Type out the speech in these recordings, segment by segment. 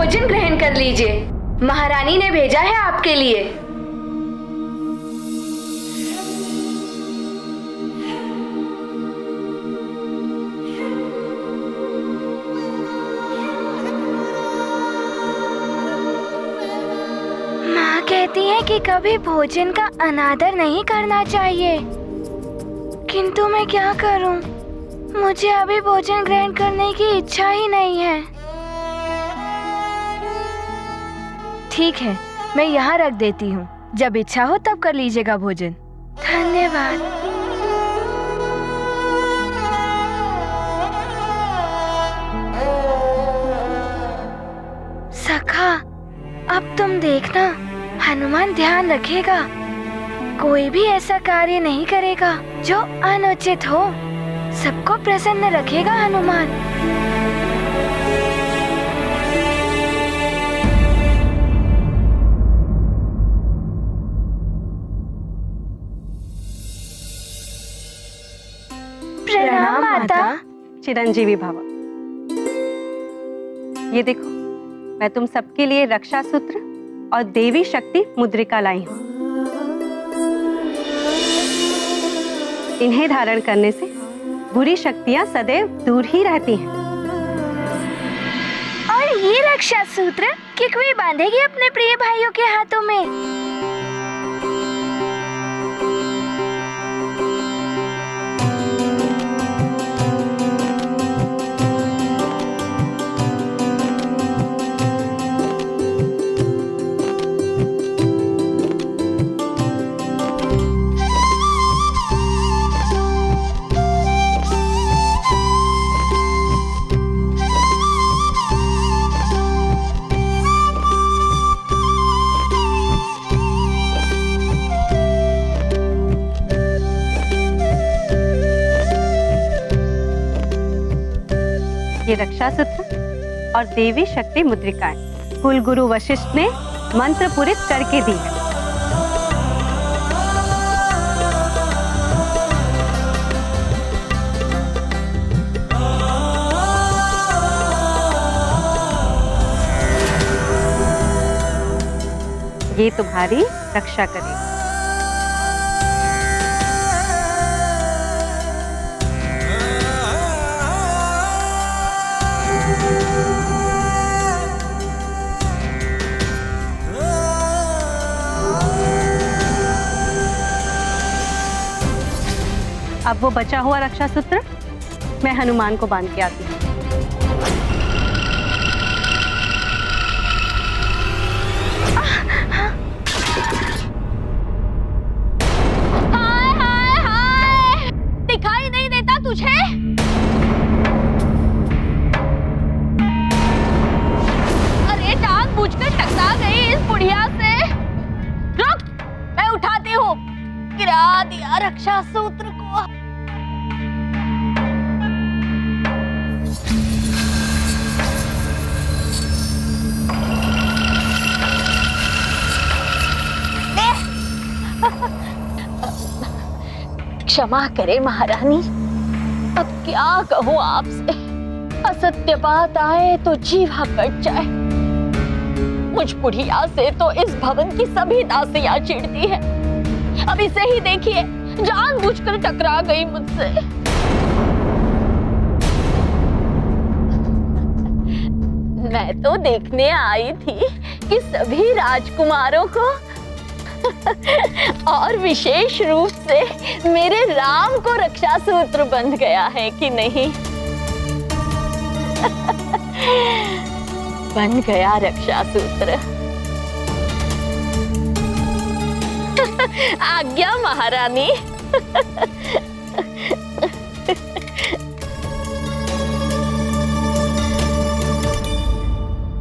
भोजन ग्रहण कर लीजिए, महारानी ने भेजा है आपके लिए। माँ कहती है कि कभी भोजन का अनादर नहीं करना चाहिए, किंतु मैं क्या करूं? मुझे अभी भोजन ग्रहण करने की इच्छा ही नहीं है। ठीक है, मैं यहाँ रख देती हूँ, जब इच्छा हो तब कर लीजिएगा भोजन। धन्यवाद। सखा, अब तुम देखना, हनुमान ध्यान रखेगा, कोई भी ऐसा कार्य नहीं करेगा जो अनुचित हो। सबको प्रसन्न रखेगा हनुमान। प्रणाम माता। चिरंजीवी भव। ये देखो, मैं तुम सबके लिए रक्षा सूत्र और देवी शक्ति मुद्रिका लाई हूँ। इन्हें धारण करने से बुरी शक्तियाँ सदैव दूर ही रहती हैं। और ये रक्षा सूत्र किकवी बांधेगी अपने प्रिय भाइयों के हाथों में। ये रक्षा सूत्र और देवी शक्ति मुद्रिकाएं कुल गुरु वशिष्ठ ने मंत्र पूरित करके दी है। ये तुम्हारी रक्षा करेगी। अब वो बचा हुआ रक्षा सूत्र मैं हनुमान को बांध के आती हूँ। हाय हाय हाय, दिखाई नहीं देता तुझे? अरे टांग बूझकर टकरा गई इस बुढ़िया से। रुक, मैं उठाती हूँ। गिरा दिया रक्षा सूत्र को। क्षमा करे महारानी, अब क्या कहूँ आपसे। असत्य बात आए तो जीवा कट जाए। मुझ बुढ़िया से तो इस भवन की सभी दासियां चिढ़ती है। अब इसे ही देखिए, जानबूझकर टकरा गई मुझसे। मैं तो देखने आई थी कि सभी राजकुमारों को और विशेष रूप से मेरे राम को रक्षा सूत्र बंध गया है कि नहीं। बन गया रक्षा सूत्र। आज्ञा महारानी।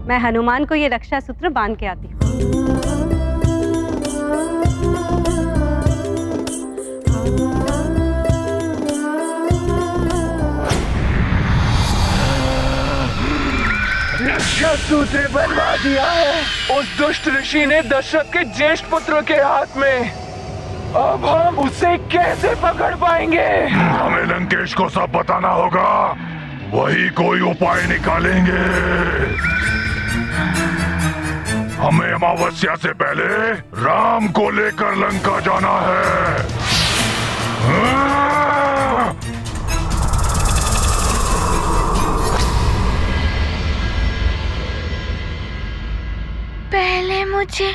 मैं हनुमान को ये रक्षा सूत्र बांध के आती हूँ। रक्षा सूत्र बनवा दिया है उस दुष्ट ऋषि ने दशरथ के ज्येष्ठ पुत्र के हाथ में। अब हम उसे कैसे पकड़ पाएंगे? हमें लंकेश को सब बताना होगा, वही कोई उपाय निकालेंगे। हमें अमावस्या से पहले राम को लेकर लंका जाना है। पहले मुझे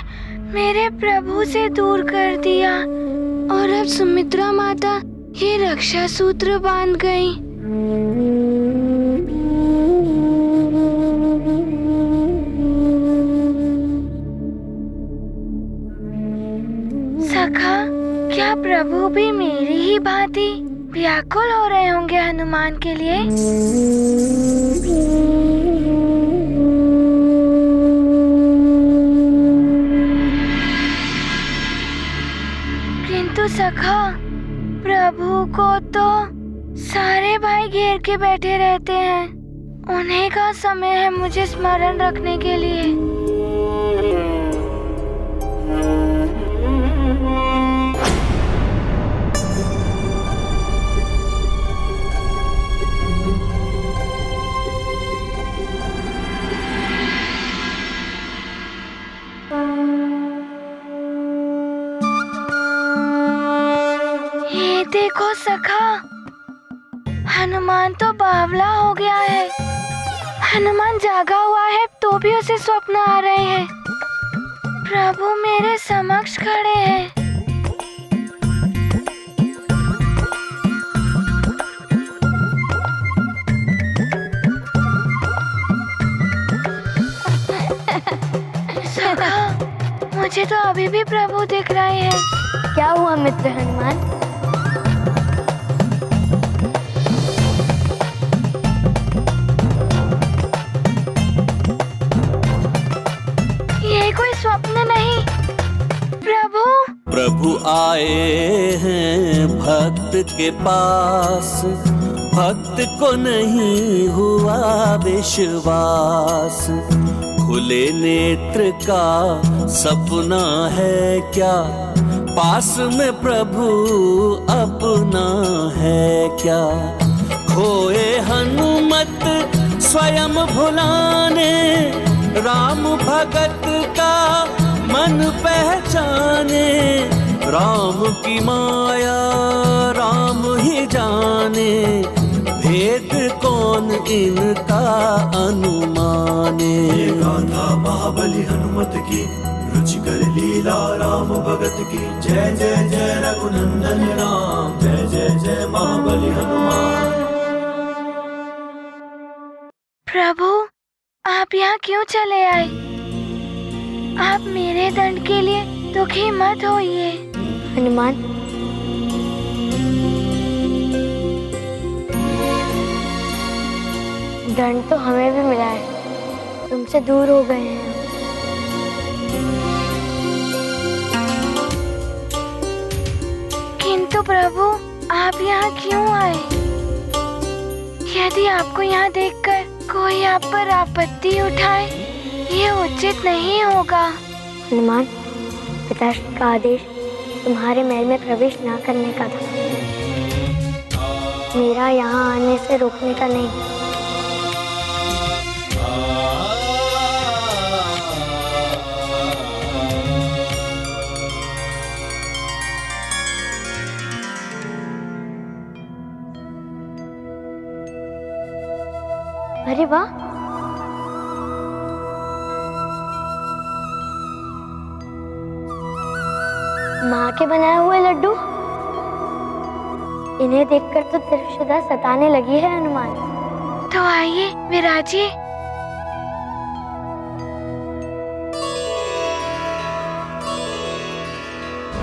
मेरे प्रभु से दूर कर दिया और अब सुमित्रा माता ये रक्षा सूत्र बांध गई। सखा, क्या प्रभु भी मेरी ही भांति व्याकुल हो रहे होंगे हनुमान के लिए? किंतु सखा, प्रभु को तो सारे भाई घेर के बैठे रहते हैं। उन्हीं का समय है मुझे स्मरण रखने के लिए। ये देखो सखा, हनुमान तो बावला हो गया है। हनुमान जागा हुआ है तो भी उसे स्वप्न आ रहे हैं। प्रभु मेरे समक्ष खड़े हैं। सखा, मुझे तो अभी भी प्रभु दिख रहे हैं। क्या हुआ मित्र हनुमान? ये कोई स्वप्न नहीं, प्रभु आए हैं भक्त के पास, भक्त को नहीं हुआ विश्वास। खुले नेत्र का सपना है क्या, पास में प्रभु अपना है क्या। खोए हनुमत स्वयं भुलाने, राम भगत का मन पहचाने। राम की माया राम ही जाने, भेद कौन इनका अनुमाने। ये गाथा महाबली हनुमत की, रुचिकर लीला राम भगत की। जय जय जय रघुनंदन राम, जय जय जय महाबली हनुमान। प्रभु, आप यहाँ क्यों चले आए? आप मेरे दंड के लिए दुखी मत होइए। हनुमान, दंड तो हमें भी मिला है, तुमसे दूर हो गए हैं। किंतु प्रभु, आप यहाँ क्यों आए? यदि आपको यहाँ देखकर कोई आप पर आपत्ति उठाए, ये उचित नहीं होगा। हनुमान, पिताश्री का आदेश तुम्हारे महल में प्रवेश न करने का था, मेरा यहाँ आने से रोकने का नहीं। अरे वाह, माँ के बनाए हुए लड्डू। इन्हें देखकर तो त्रिशदा सताने लगी है हनुमान। तो आइए विराजिए।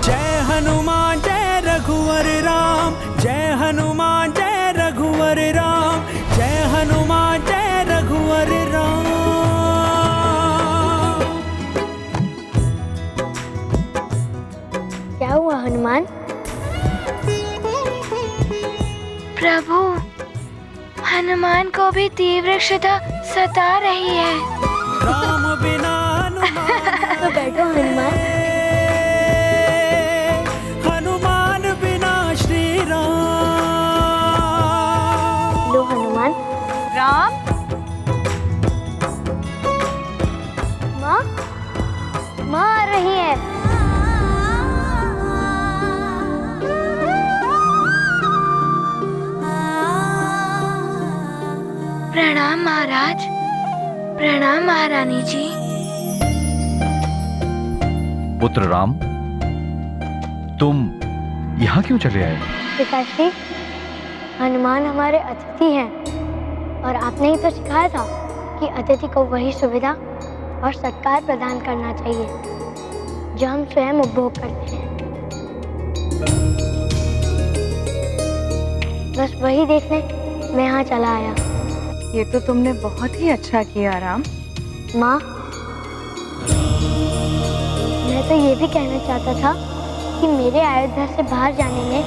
जय हनुमान जय रघुवर राम, जय हनुमान जय रघुवर राम, जय हनुमान जय रघुवर राम। क्या हुआ हनुमान? प्रभु, हनुमान को भी तीव्र क्षुधा सता रही है। राम बिना हनुमान तो बैठो हनुमान। हनुमान बिना श्री राम। लो हनुमान। राम, प्रणाम महाराज। प्रणाम महारानी जी। पुत्र राम, तुम यहाँ क्यों चले आए? पिताश्री, हनुमान हमारे अतिथि हैं और आपने ही तो सिखाया था कि अतिथि को वही सुविधा और सत्कार प्रदान करना चाहिए जो हम स्वयं उपभोग करते हैं। बस वही देखने मैं यहाँ चला आया। ये तो तुमने बहुत ही अच्छा किया राम। माँ, मैं तो ये भी कहना चाहता था कि मेरे अयोध्या से बाहर जाने में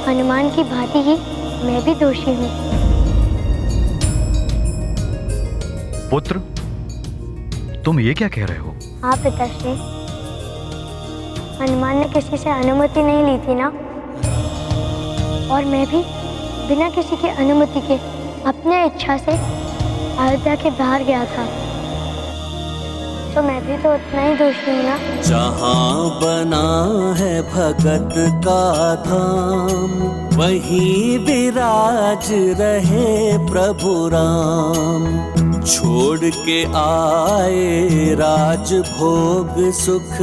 हनुमान की भांति ही मैं भी दोषी हूँ। पुत्र, तुम ये क्या कह रहे हो? हाँ पिताश्री, हनुमान ने किसी से अनुमति नहीं ली थी ना, और मैं भी बिना किसी की अनुमति के अपने इच्छा से अयोध्या के बाहर गया था, तो मैं भी तो उतना ही दोषी हूँ ना। जहाँ बना है भगत का धाम, वहीं विराज रहे प्रभु राम। छोड़ के आए राज भोग सुख,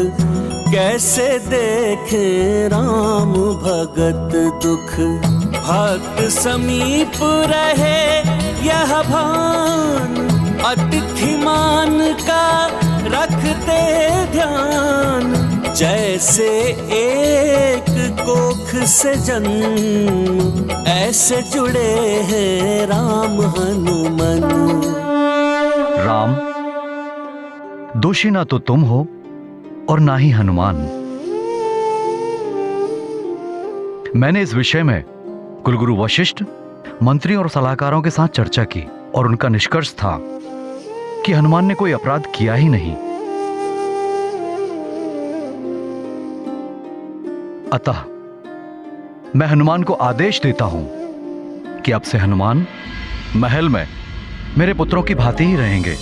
कैसे देखे राम भगत दुख। भक्त समीप रहे यह भान, अतिथि मान का रखते ध्यान। जैसे एक कोख से जन्म, ऐसे जुड़े हैं राम हनुमान। राम, दोषी ना तो तुम हो और ना ही हनुमान। मैंने इस विषय में कुलगुरु वशिष्ठ, मंत्री और सलाहकारों के साथ चर्चा की और उनका निष्कर्ष था कि हनुमान ने कोई अपराध किया ही नहीं। अतः मैं हनुमान को आदेश देता हूं कि अब से हनुमान महल में मेरे पुत्रों की भांति ही रहेंगे।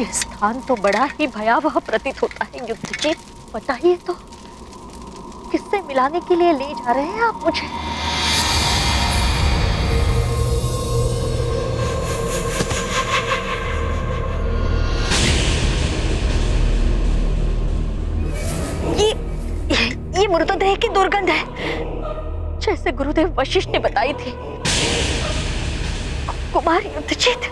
ये स्थान तो बड़ा ही भयावह प्रतीत होता है युद्धजीत। बताइए तो, किससे मिलाने के लिए ले जा रहे हैं आप मुझे? ये मृतदेह की दुर्गंध है, जैसे गुरुदेव वशिष्ठ ने बताई थी। कुमार युद्धजीत,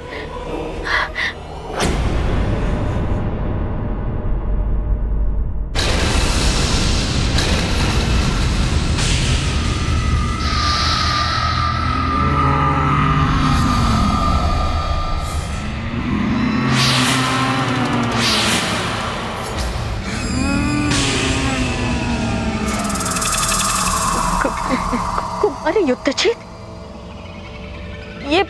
कुमार युद्धजीत, ये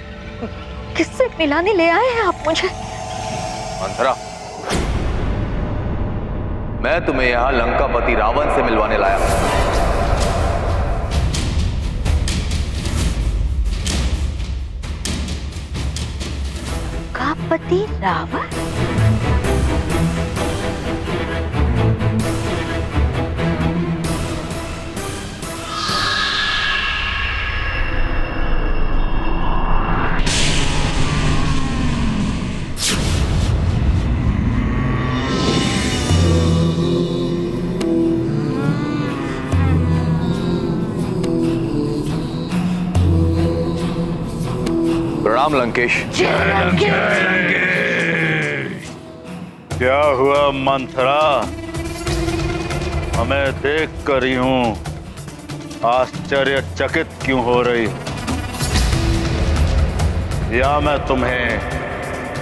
किससे मिलाने ले आए हैं आप मुझे? मंथरा, मैं तुम्हें यहां लंकापति रावण से मिलवाने लाया हूं। लंकापति रावण? प्रणाम लंकेश। क्या हुआ मंथरा? हमें देख कर यूं आश्चर्यचकित क्यों हो रही? या मैं तुम्हें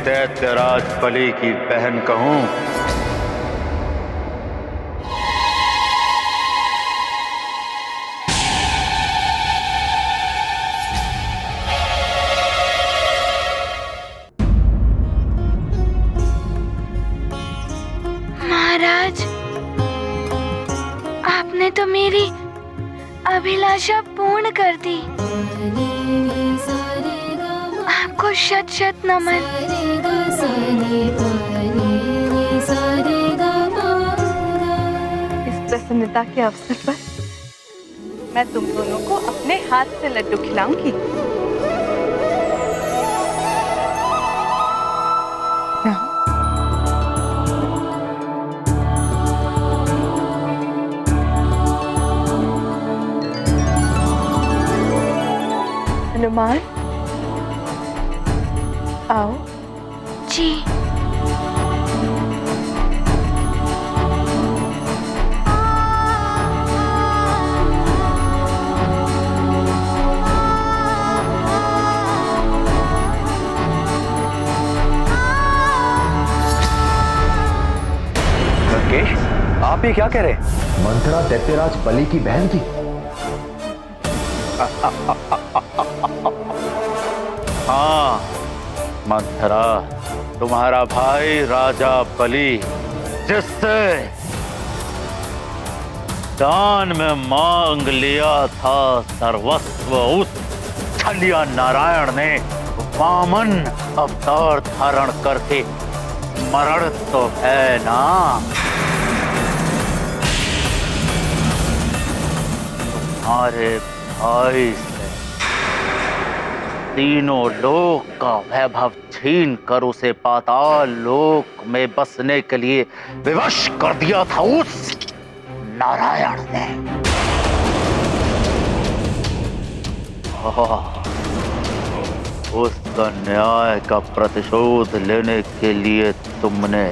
दैत्यराज बलि की बहन कहूं? महाराज, आपने तो मेरी अभिलाषा पूर्ण कर दी। आपको शत शत नमन। इस प्रसन्नता के अवसर पर मैं तुम दोनों को अपने हाथ से लड्डू खिलाऊंगी। हनुमान, आओ। जी। लंकेश, आप ये क्या कह रहे हैं? मंथरा दैत्यराज बलि की बहन थी। हाँ मंथरा, तुम्हारा भाई राजा बलि, जिससे दान में मांग लिया था सर्वस्व, उस छलिया नारायण ने वामन अवतार धारण करके मरण तो है ना। तुम्हारे भाई से तीनों लोक का वैभव छीन कर उसे पाताल लोक में बसने के लिए विवश कर दिया था उस नारायण ने। उस अन्याय का प्रतिशोध लेने के लिए तुमने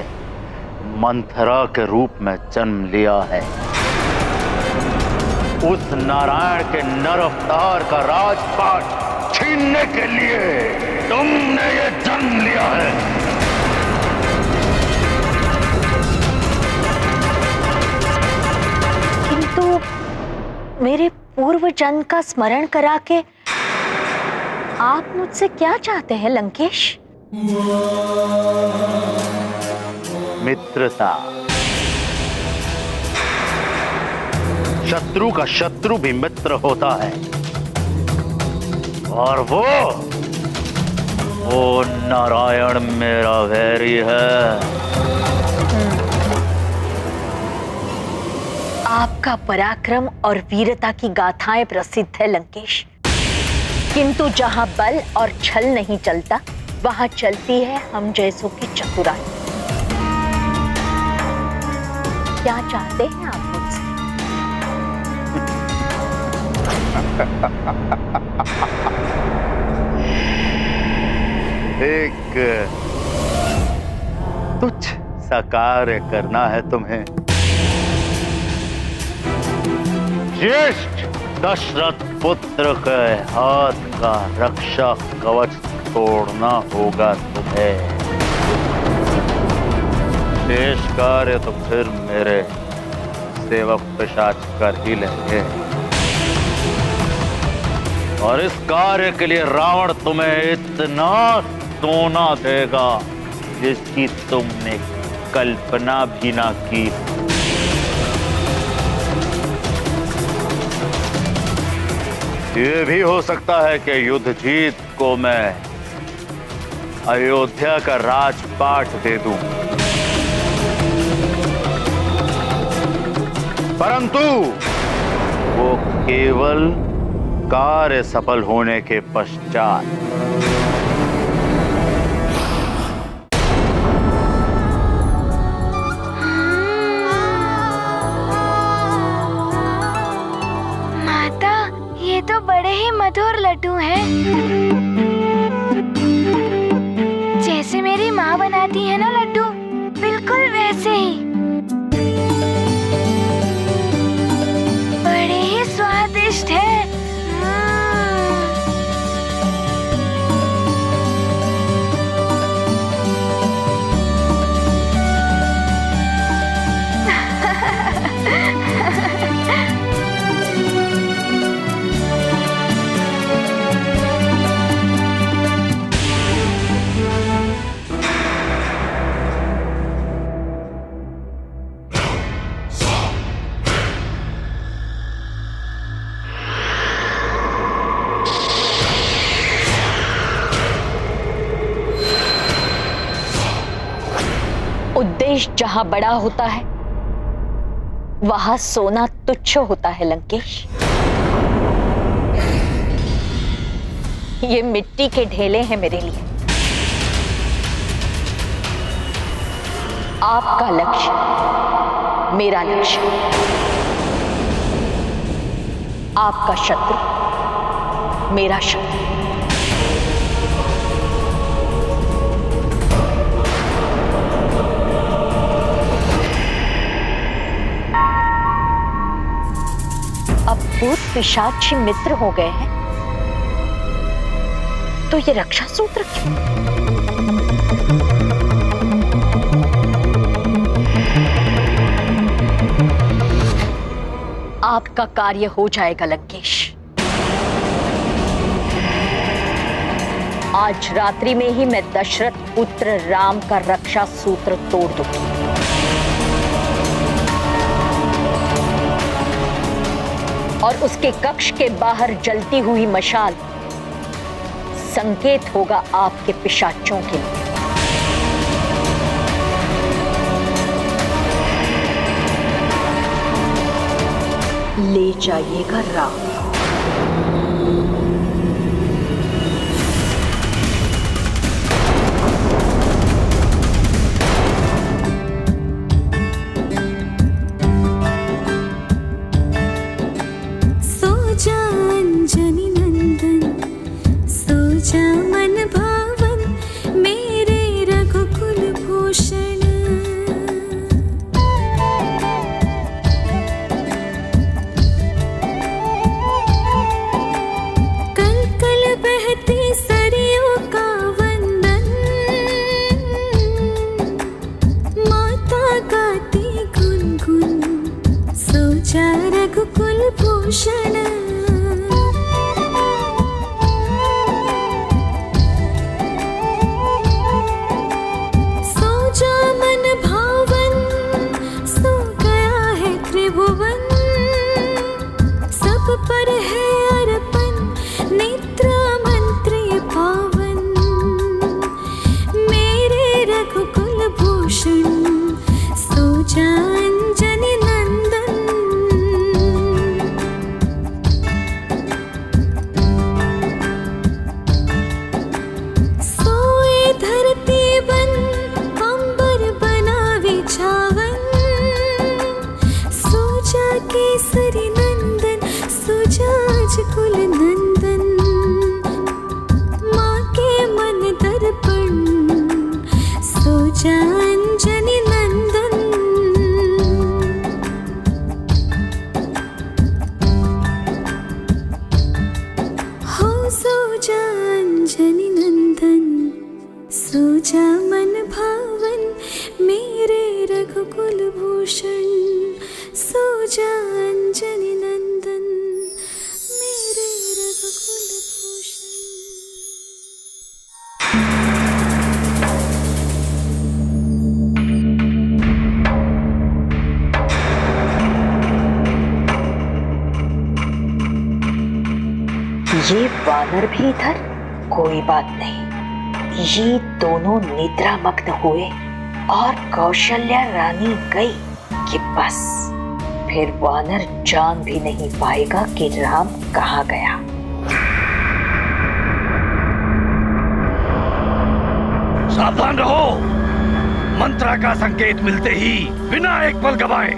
मंथरा के रूप में जन्म लिया है। उस नारायण के नर अवतार का राजपाट छीनने के लिए तुमने ये जन्म लिया है। किंतु मेरे पूर्व जन्म का स्मरण करा के आप मुझसे क्या चाहते हैं लंकेश? मित्रता। शत्रु का शत्रु भी मित्र होता है, और वो नारायण मेरा वैरी है। आपका पराक्रम और वीरता की गाथाएं प्रसिद्ध है लंकेश, किंतु जहां बल और छल नहीं चलता, वहां चलती है हम जैसों की चतुराई। क्या चाहते हैं आप मुझसे? एक तुच्छ सा कार्य करना है तुम्हें। ज्येष्ठ दशरथ पुत्र के हाथ का रक्षा कवच तोड़ना होगा तुम्हें। शेष कार्य तो फिर मेरे सेवक पिशाच कर ही लेंगे, और इस कार्य के लिए रावण तुम्हें इतना सोना देगा जिसकी तुमने कल्पना भी ना की। ये भी हो सकता है कि युद्ध जीत को मैं अयोध्या का राजपाट दे दूं, परंतु वो केवल कार्य सफल होने के पश्चात। माता, ये तो बड़े ही मधुर लड्डू हैं। जैसे मेरी माँ बनाती है ना लड्डू, बिल्कुल वैसे ही। बड़े ही स्वादिष्ट है। देश जहां बड़ा होता है वहां सोना तुच्छ होता है लंकेश। ये मिट्टी के ढेले हैं मेरे लिए। आपका लक्ष्य मेरा लक्ष्य, आपका शत्रु मेरा शत्रु। अब भूत पिशाच मित्र हो गए हैं तो ये रक्षा सूत्र क्यों? आपका कार्य हो जाएगा लंकेश। आज रात्रि में ही मैं दशरथ पुत्र राम का रक्षा सूत्र तोड़ दूंगी। और उसके कक्ष के बाहर जलती हुई मशाल संकेत होगा आपके पिशाचों के लिए। ले जाइएगा राम। ये वानर भी इधर, कोई बात नहीं। ये दोनों निद्रामग्न हुए और कौशल्या रानी गई कि बस फिर वानर जान भी नहीं पाएगा कि राम कहाँ गया। सावधान रहो, मंत्रा का संकेत मिलते ही बिना एक पल गवाए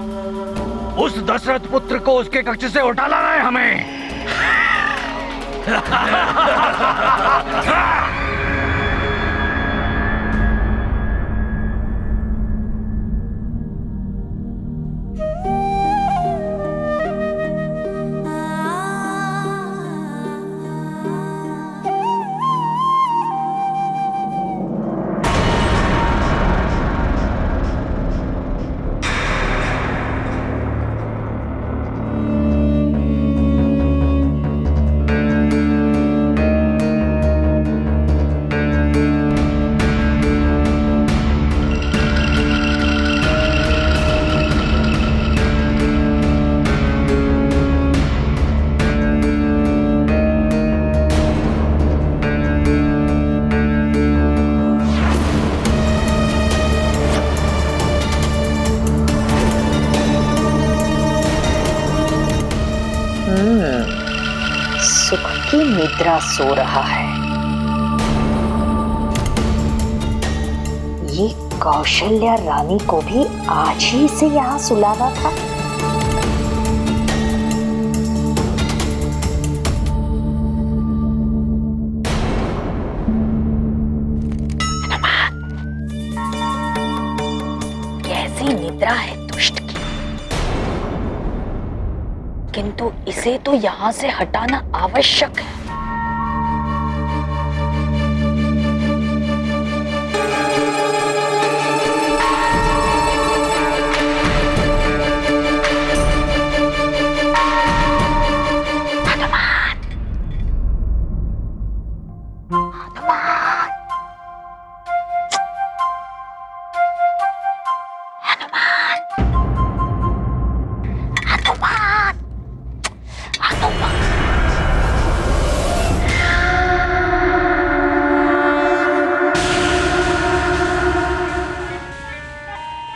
उस दशरथ पुत्र को उसके कक्ष से उठा लाना है हमें। सुख की निद्रा सो रहा है। ये कौशल्या रानी को भी आज ही से यहाँ सुलाना था। कैसी निद्रा है दुष्ट की, किंतु इसे तो यहाँ से हटाना आवश्यक है।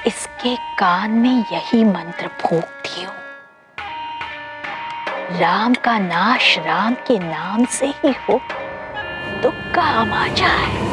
इसके कान में यही मंत्र फूंक दियो। राम का नाश राम के नाम से ही हो, दुख का हम आ जाए।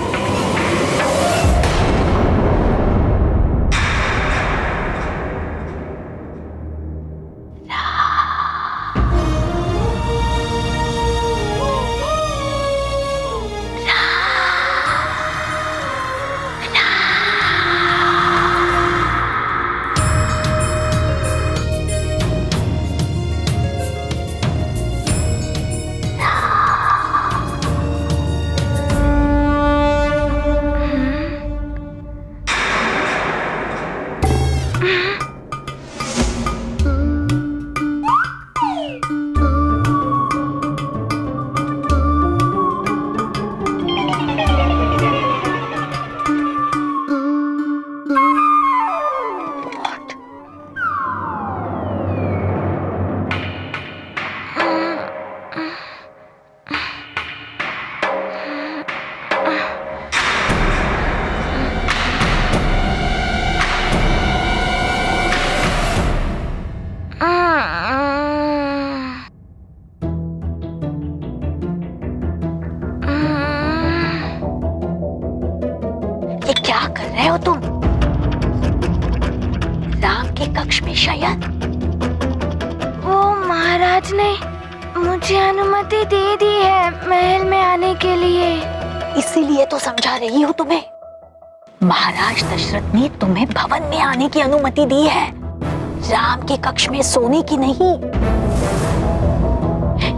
क्या कर रहे हो तुम? राम के कक्ष में शयन। वो महाराज ने मुझे अनुमति दे दी है महल में आने के लिए। इसीलिए तो समझा रही हूँ तुम्हें। महाराज दशरथ ने तुम्हें भवन में आने की अनुमति दी है, राम के कक्ष में सोने की नहीं।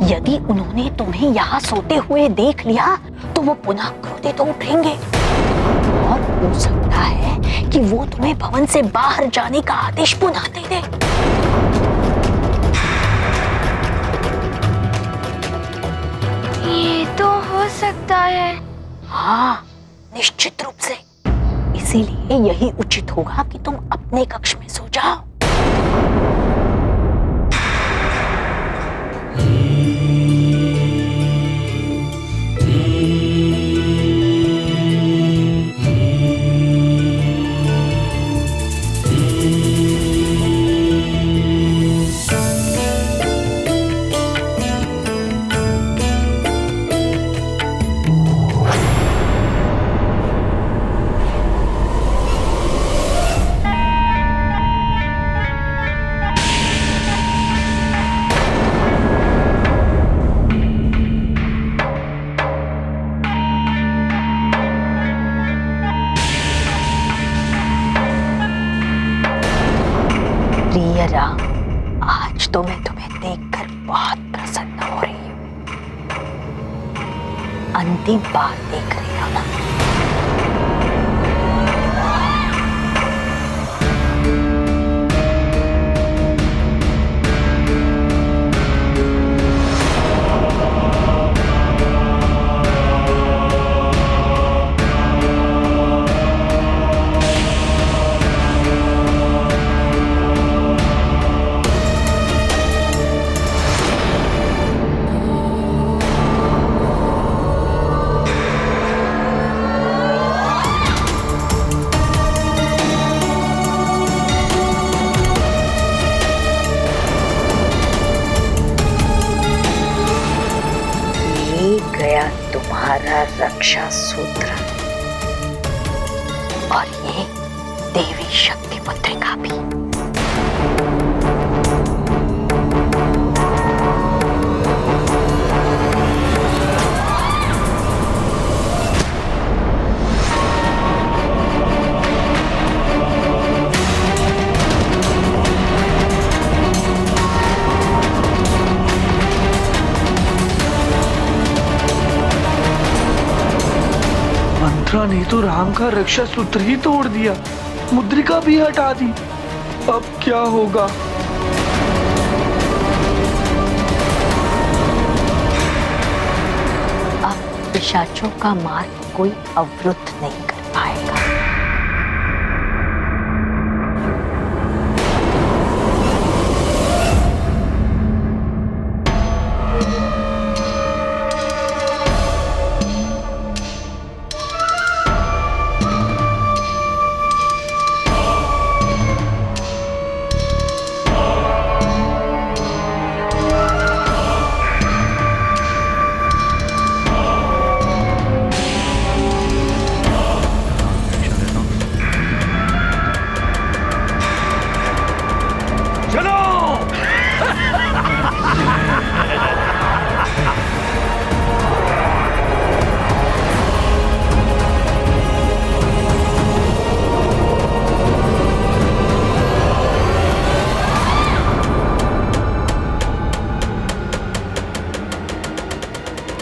यदि उन्होंने तुम्हें यहाँ सोते हुए देख लिया तो वो पुनः क्रोधित हो उठेंगे और हो सकता है कि वो तुम्हें भवन से बाहर जाने का आदेश पुनः दे दे। ये तो हो सकता है। हाँ, निश्चित रूप से। इसीलिए यही उचित होगा कि तुम अपने कक्ष में सो जाओ। प्रिय राम, आज तो मैं तुम्हें देखकर बहुत प्रसन्न हो रही हूँ। अंतिम बार देख रही हो ना? तुम्हारा रक्षा सूत्र और ये देवी शक्ति मुद्रिका भी। मंत्रा ने तो राम का रक्षा सूत्र ही तोड़ दिया, मुद्रिका भी हटा दी। अब क्या होगा? अब पिशाचों का मार्ग कोई अवरुद्ध नहीं कर पाएगा।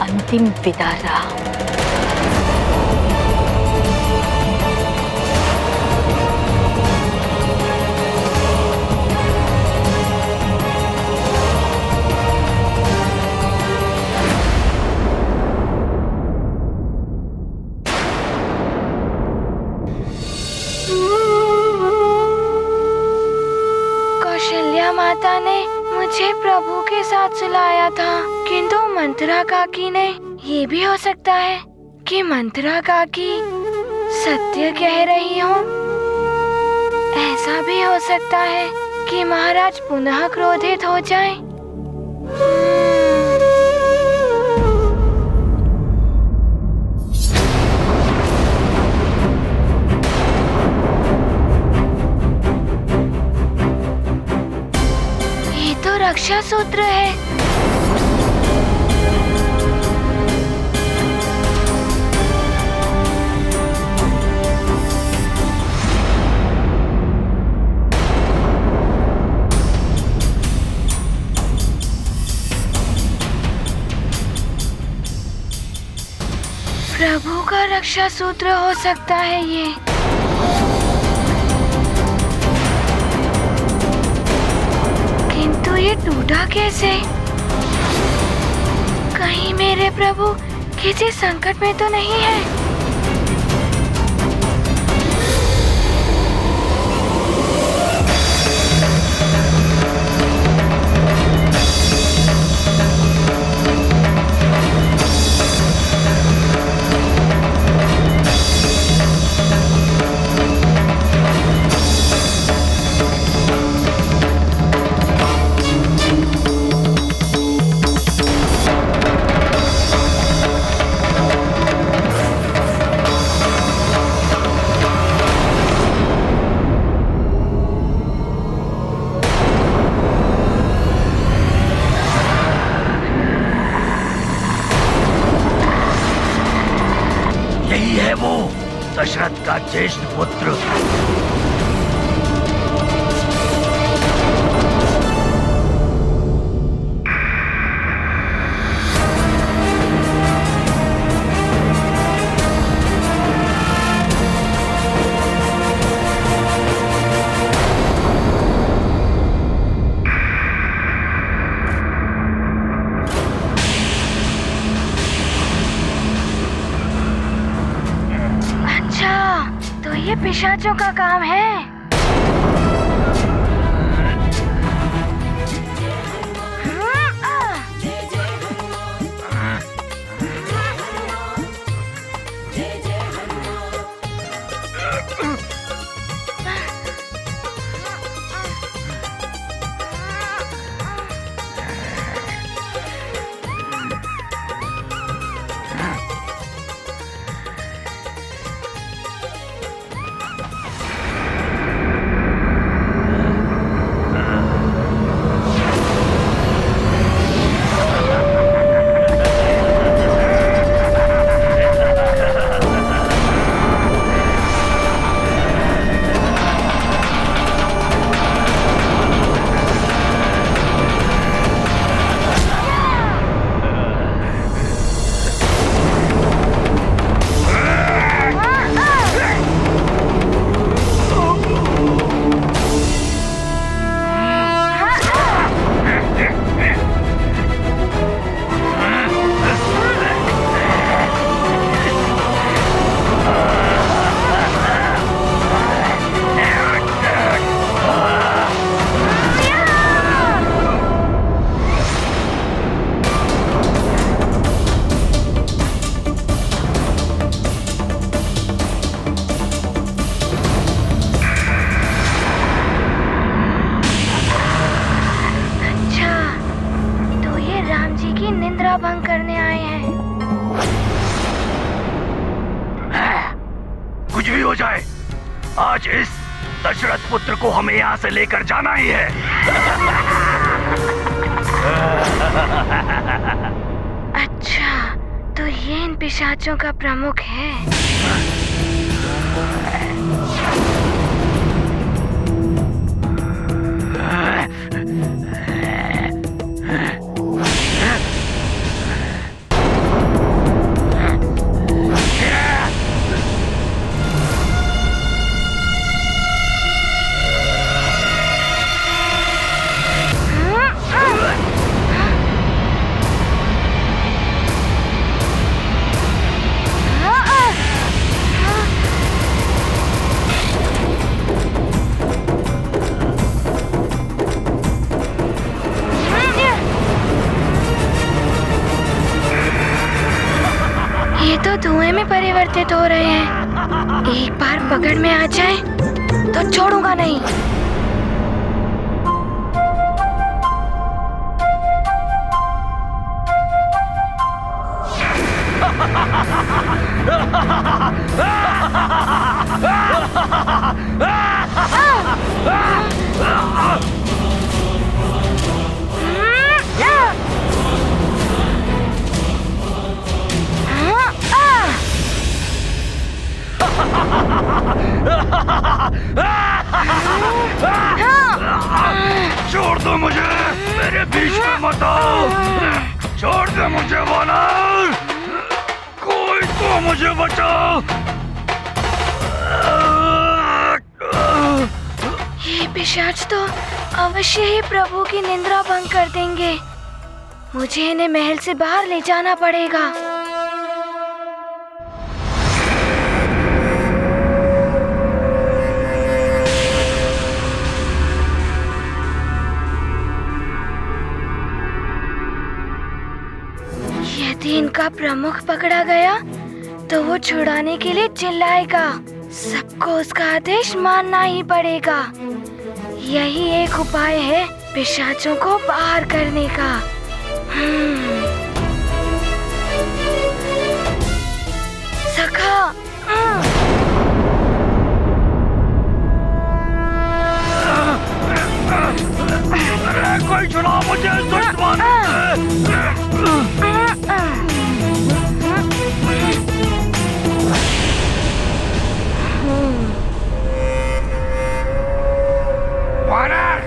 अंतिम विदा राम। कौशल्या माता ने मुझे प्रभु के साथ सुलाया था, किंतु मंत्रा काकी ने, ये भी हो सकता है कि मंत्रा काकी सत्य कह रही हो। ऐसा भी हो सकता है कि महाराज पुनः क्रोधित हो जाएं। ये तो रक्षा सूत्र है। प्रभु का रक्षा सूत्र हो सकता है ये। किंतु ये टूटा कैसे? कहीं मेरे प्रभु किसी संकट में तो नहीं है? दशरथ का ज्येष्ठ पुत्र। ये पिशाचों का काम है। की निंद्रा भंग करने आए हैं। कुछ भी हो जाए, आज इस दशरथ पुत्र को हमें यहाँ से लेकर जाना ही है। अच्छा, तो ये इन पिशाचों का प्रमुख है। ये तो धुएं में परिवर्तित हो रहे हैं। एक बार पकड़ में आ जाए तो छोड़ूंगा नहीं। छोड़ दो मुझे, मेरे बीच में मत आओ। छोड़ दो मुझे वानर, कोई तो मुझे बचाओ। ये पिशाच तो अवश्य ही प्रभु की निंद्रा भंग कर देंगे। मुझे इन्हें महल से बाहर ले जाना पड़ेगा। यदि इनका प्रमुख पकड़ा गया तो वो छुड़ाने के लिए चिल्लाएगा। सबको उसका आदेश मानना ही पड़ेगा। यही एक उपाय है पिशाचों को बाहर करने का। सखा, अरे कोई छुड़ाओ मुझे, दुश्मन। वानर,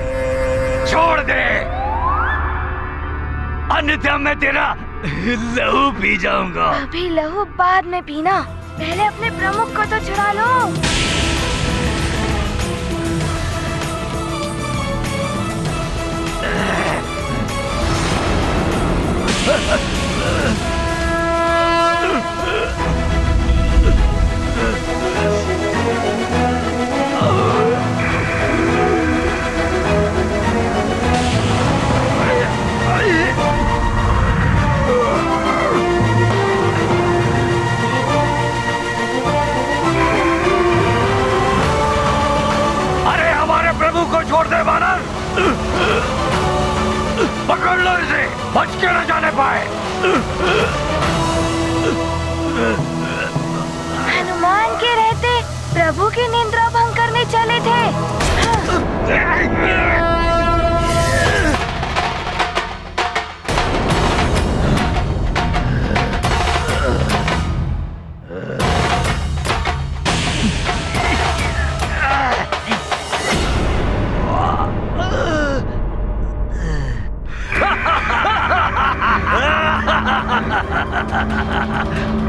छोड़ दे, अन्यथा मैं तेरा लहू पी जाऊंगा। अभी लहू बाद में पीना, पहले अपने प्रमुख को तो छुड़ा लो। अरे हमारे प्रभु को छोड़ दे वानर, पकड़ लो इसे, बच के न जाने पाए। हनुमान के रहते प्रभु की निंद्रा भंग करने चले थे।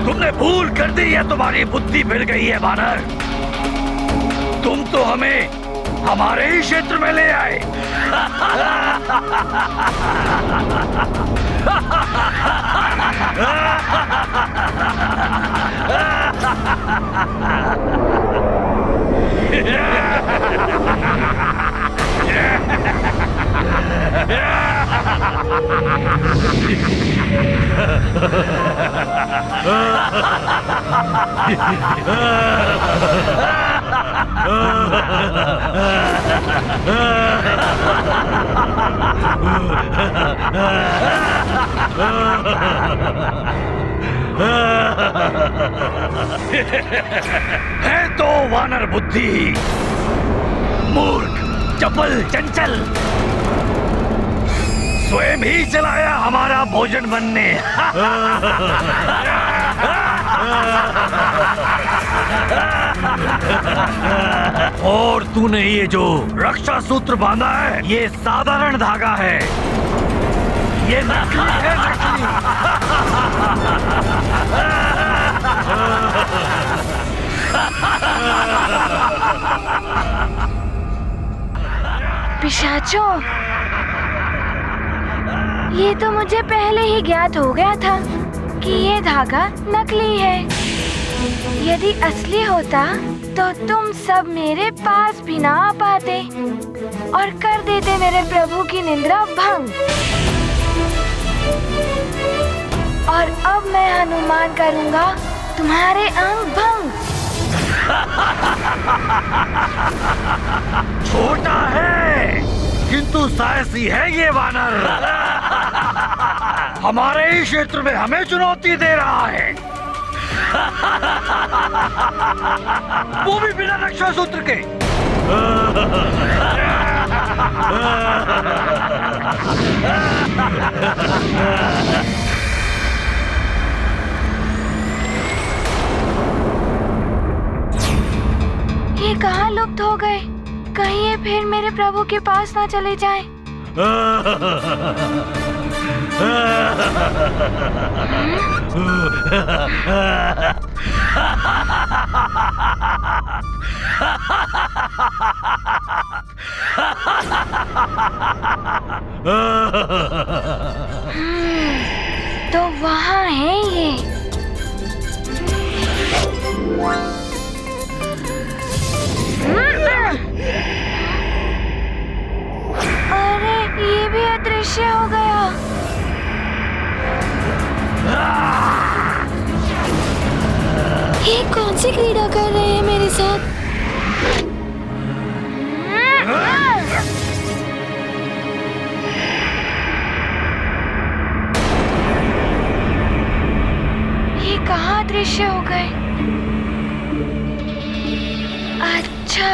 तुमने भूल कर दी है, तुम्हारी बुद्धि फिर गई है वानर। तुम तो हमें हमारे ही क्षेत्र में ले आए। है तो वानर बुद्धि, मूर्ख, चपल, चंचल, स्वयं ही चलाया हमारा भोजन बनने। और तूने ये जो रक्षा सूत्र बांधा है, ये साधारण धागा है, ये नकली है, नकली। पिशाचों, ये तो मुझे पहले ही ज्ञात हो गया था कि ये धागा नकली है। यदि असली होता तो तुम सब मेरे पास भी ना आ पाते और कर देते मेरे प्रभु की निंदा भंग। और अब मैं हनुमान करूंगा तुम्हारे अंग भंग। छोटा है किंतु साहसी है ये वानर। हमारे ही क्षेत्र में हमें चुनौती दे रहा है, वो भी बिना रक्षा सूत्र के। ये कहाँ लुप्त हो गए? कहीं ये फिर मेरे प्रभु के पास ना चले जाएं। तो वहाँ है ये। अरे ये भी अदृश्य हो गया। ये कौन सी क्रीड़ा कर रहे हैं मेरे साथ? ये कहाँ अदृश्य हो गए? अच्छा,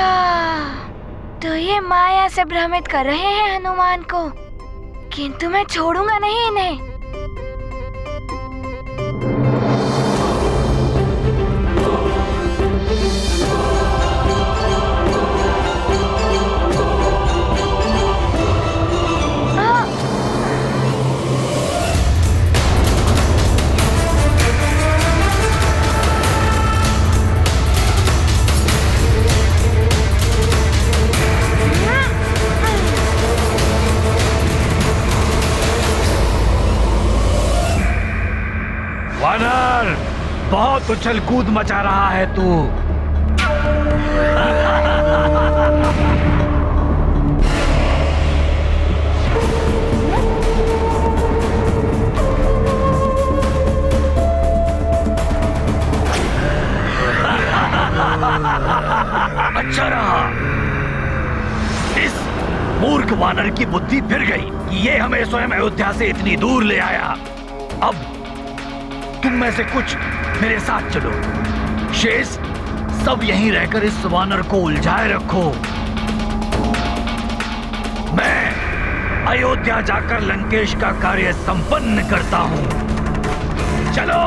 तो ये माया से भ्रमित कर रहे हैं हनुमान को, किंतु मैं छोड़ूंगा नहीं इन्हें। वानर, बहुत उछल कूद मचा रहा है तू। अच्छा रहा, इस मूर्ख वानर की बुद्धि फिर गई कि ये हमें स्वयं अयोध्या से इतनी दूर ले आया। अब तुम में से कुछ मेरे साथ चलो, शेष सब यहीं रहकर इस वानर को उलझाए रखो। मैं अयोध्या जाकर लंकेश का कार्य संपन्न करता हूं। चलो।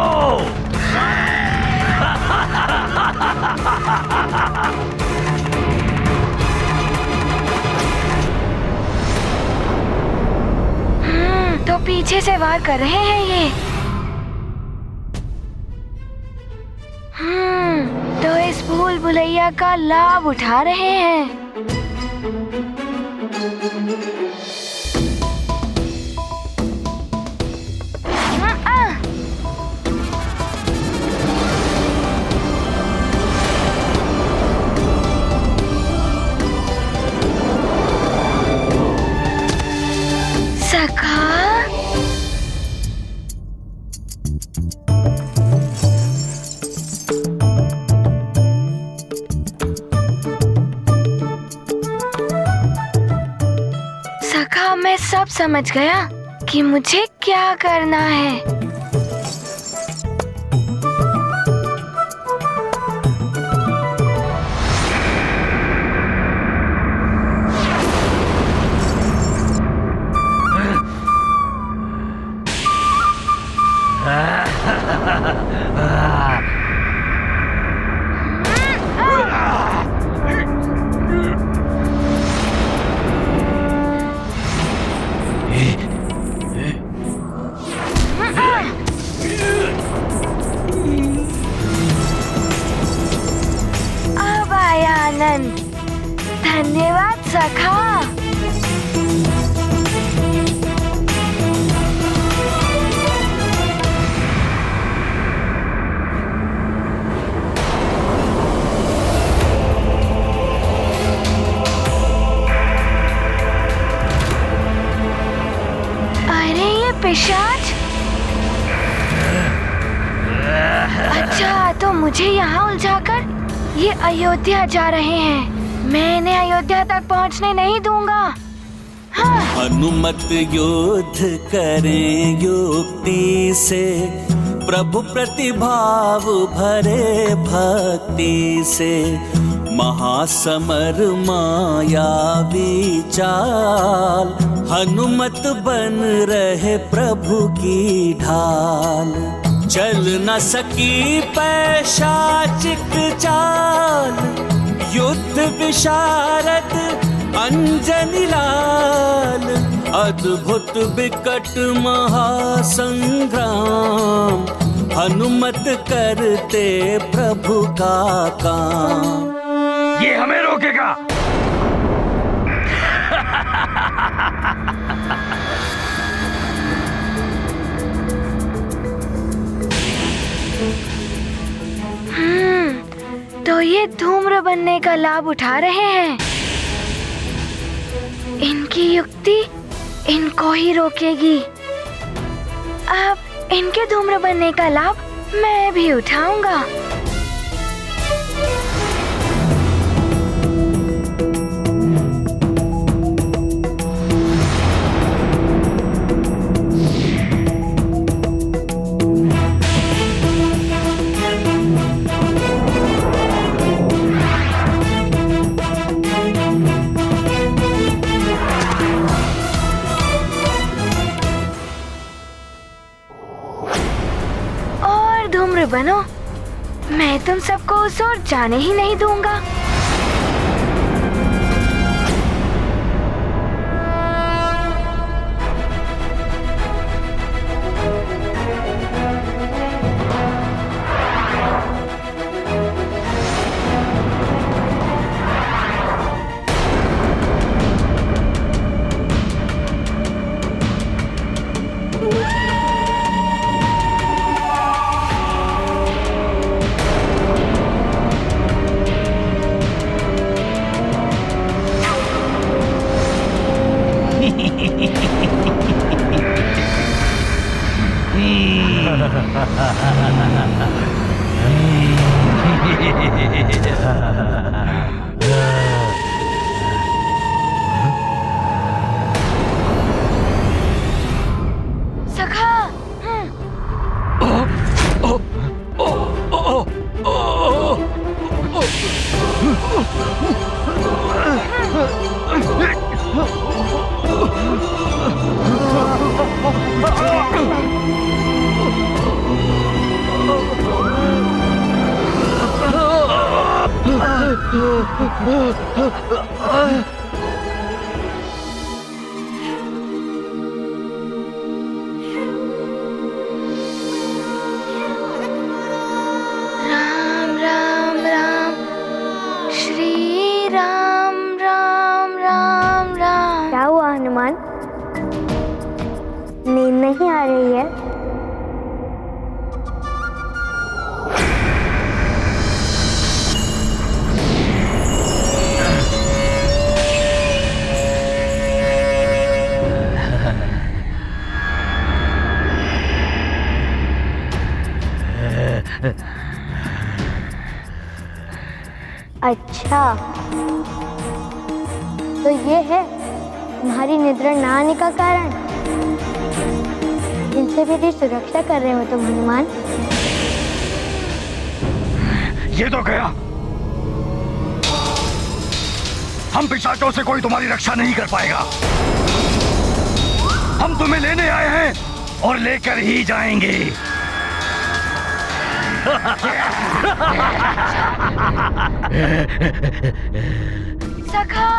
तो पीछे से वार कर रहे हैं ये। तो इस भूल भुलैया का लाभ उठा रहे हैं। सखा, सब समझ गया कि मुझे क्या करना है। अब आया आनंद। धन्यवाद सखा। पिशाच? अच्छा, तो मुझे यहाँ उलझाकर ये अयोध्या जा रहे हैं। मैं इन्हें अयोध्या तक पहुँचने नहीं दूंगा। हाँ। हनुमत युद्ध करें युक्ति से, प्रभु प्रतिभाव भरे भक्ति से, महासमर मायावी चाल, हनुमत बन रहे प्रभु की ढाल। चल न सकी पैशाचिक चाल, युद्ध विशारद अंजनी लाल, अद्भुत विकट महासंग्राम, हनुमत करते प्रभु का काम। ये हमें रोकेगा? तो ये धूम्र बनने का लाभ उठा रहे हैं। इनकी युक्ति इनको ही रोकेगी। अब इनके धूम्र बनने का लाभ मैं भी उठाऊंगा। बनो, मैं तुम सबको उस ओर जाने ही नहीं दूंगा। नींद नहीं आ रही है? अच्छा, तो ये है तुम्हारी निद्रा ना आने का कारण? इनसे मेरी सुरक्षा कर रहे हो तुम हनुमान। ये तो गया। हम पिशाचों से कोई तुम्हारी रक्षा नहीं कर पाएगा। हम तुम्हें लेने आए हैं और लेकर ही जाएंगे। सखा!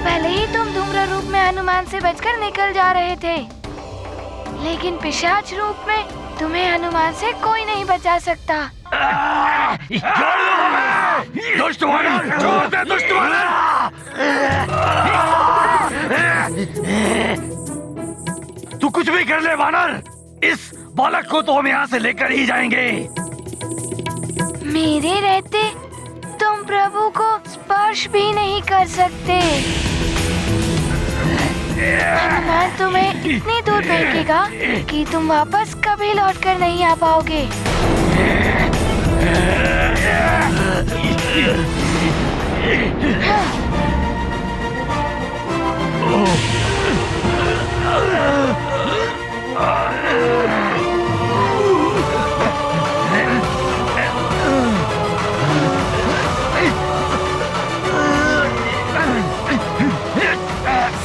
पहले ही तुम धूम्र रूप में हनुमान से बचकर निकल जा रहे थे, लेकिन पिशाच रूप में तुम्हें हनुमान से कोई नहीं बचा सकता। दुष्ट वानर! छोड़ दे दुष्ट वानर! तू कुछ भी कर ले वानर, इस बालक को तो हम यहाँ से लेकर ही जाएंगे। मेरे रहते तुम प्रभु को स्पर्श भी नहीं कर सकते। हनुमान तुम्हें इतनी दूर फेंकेगा कि तुम वापस कभी लौटकर नहीं आ पाओगे।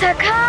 सखा!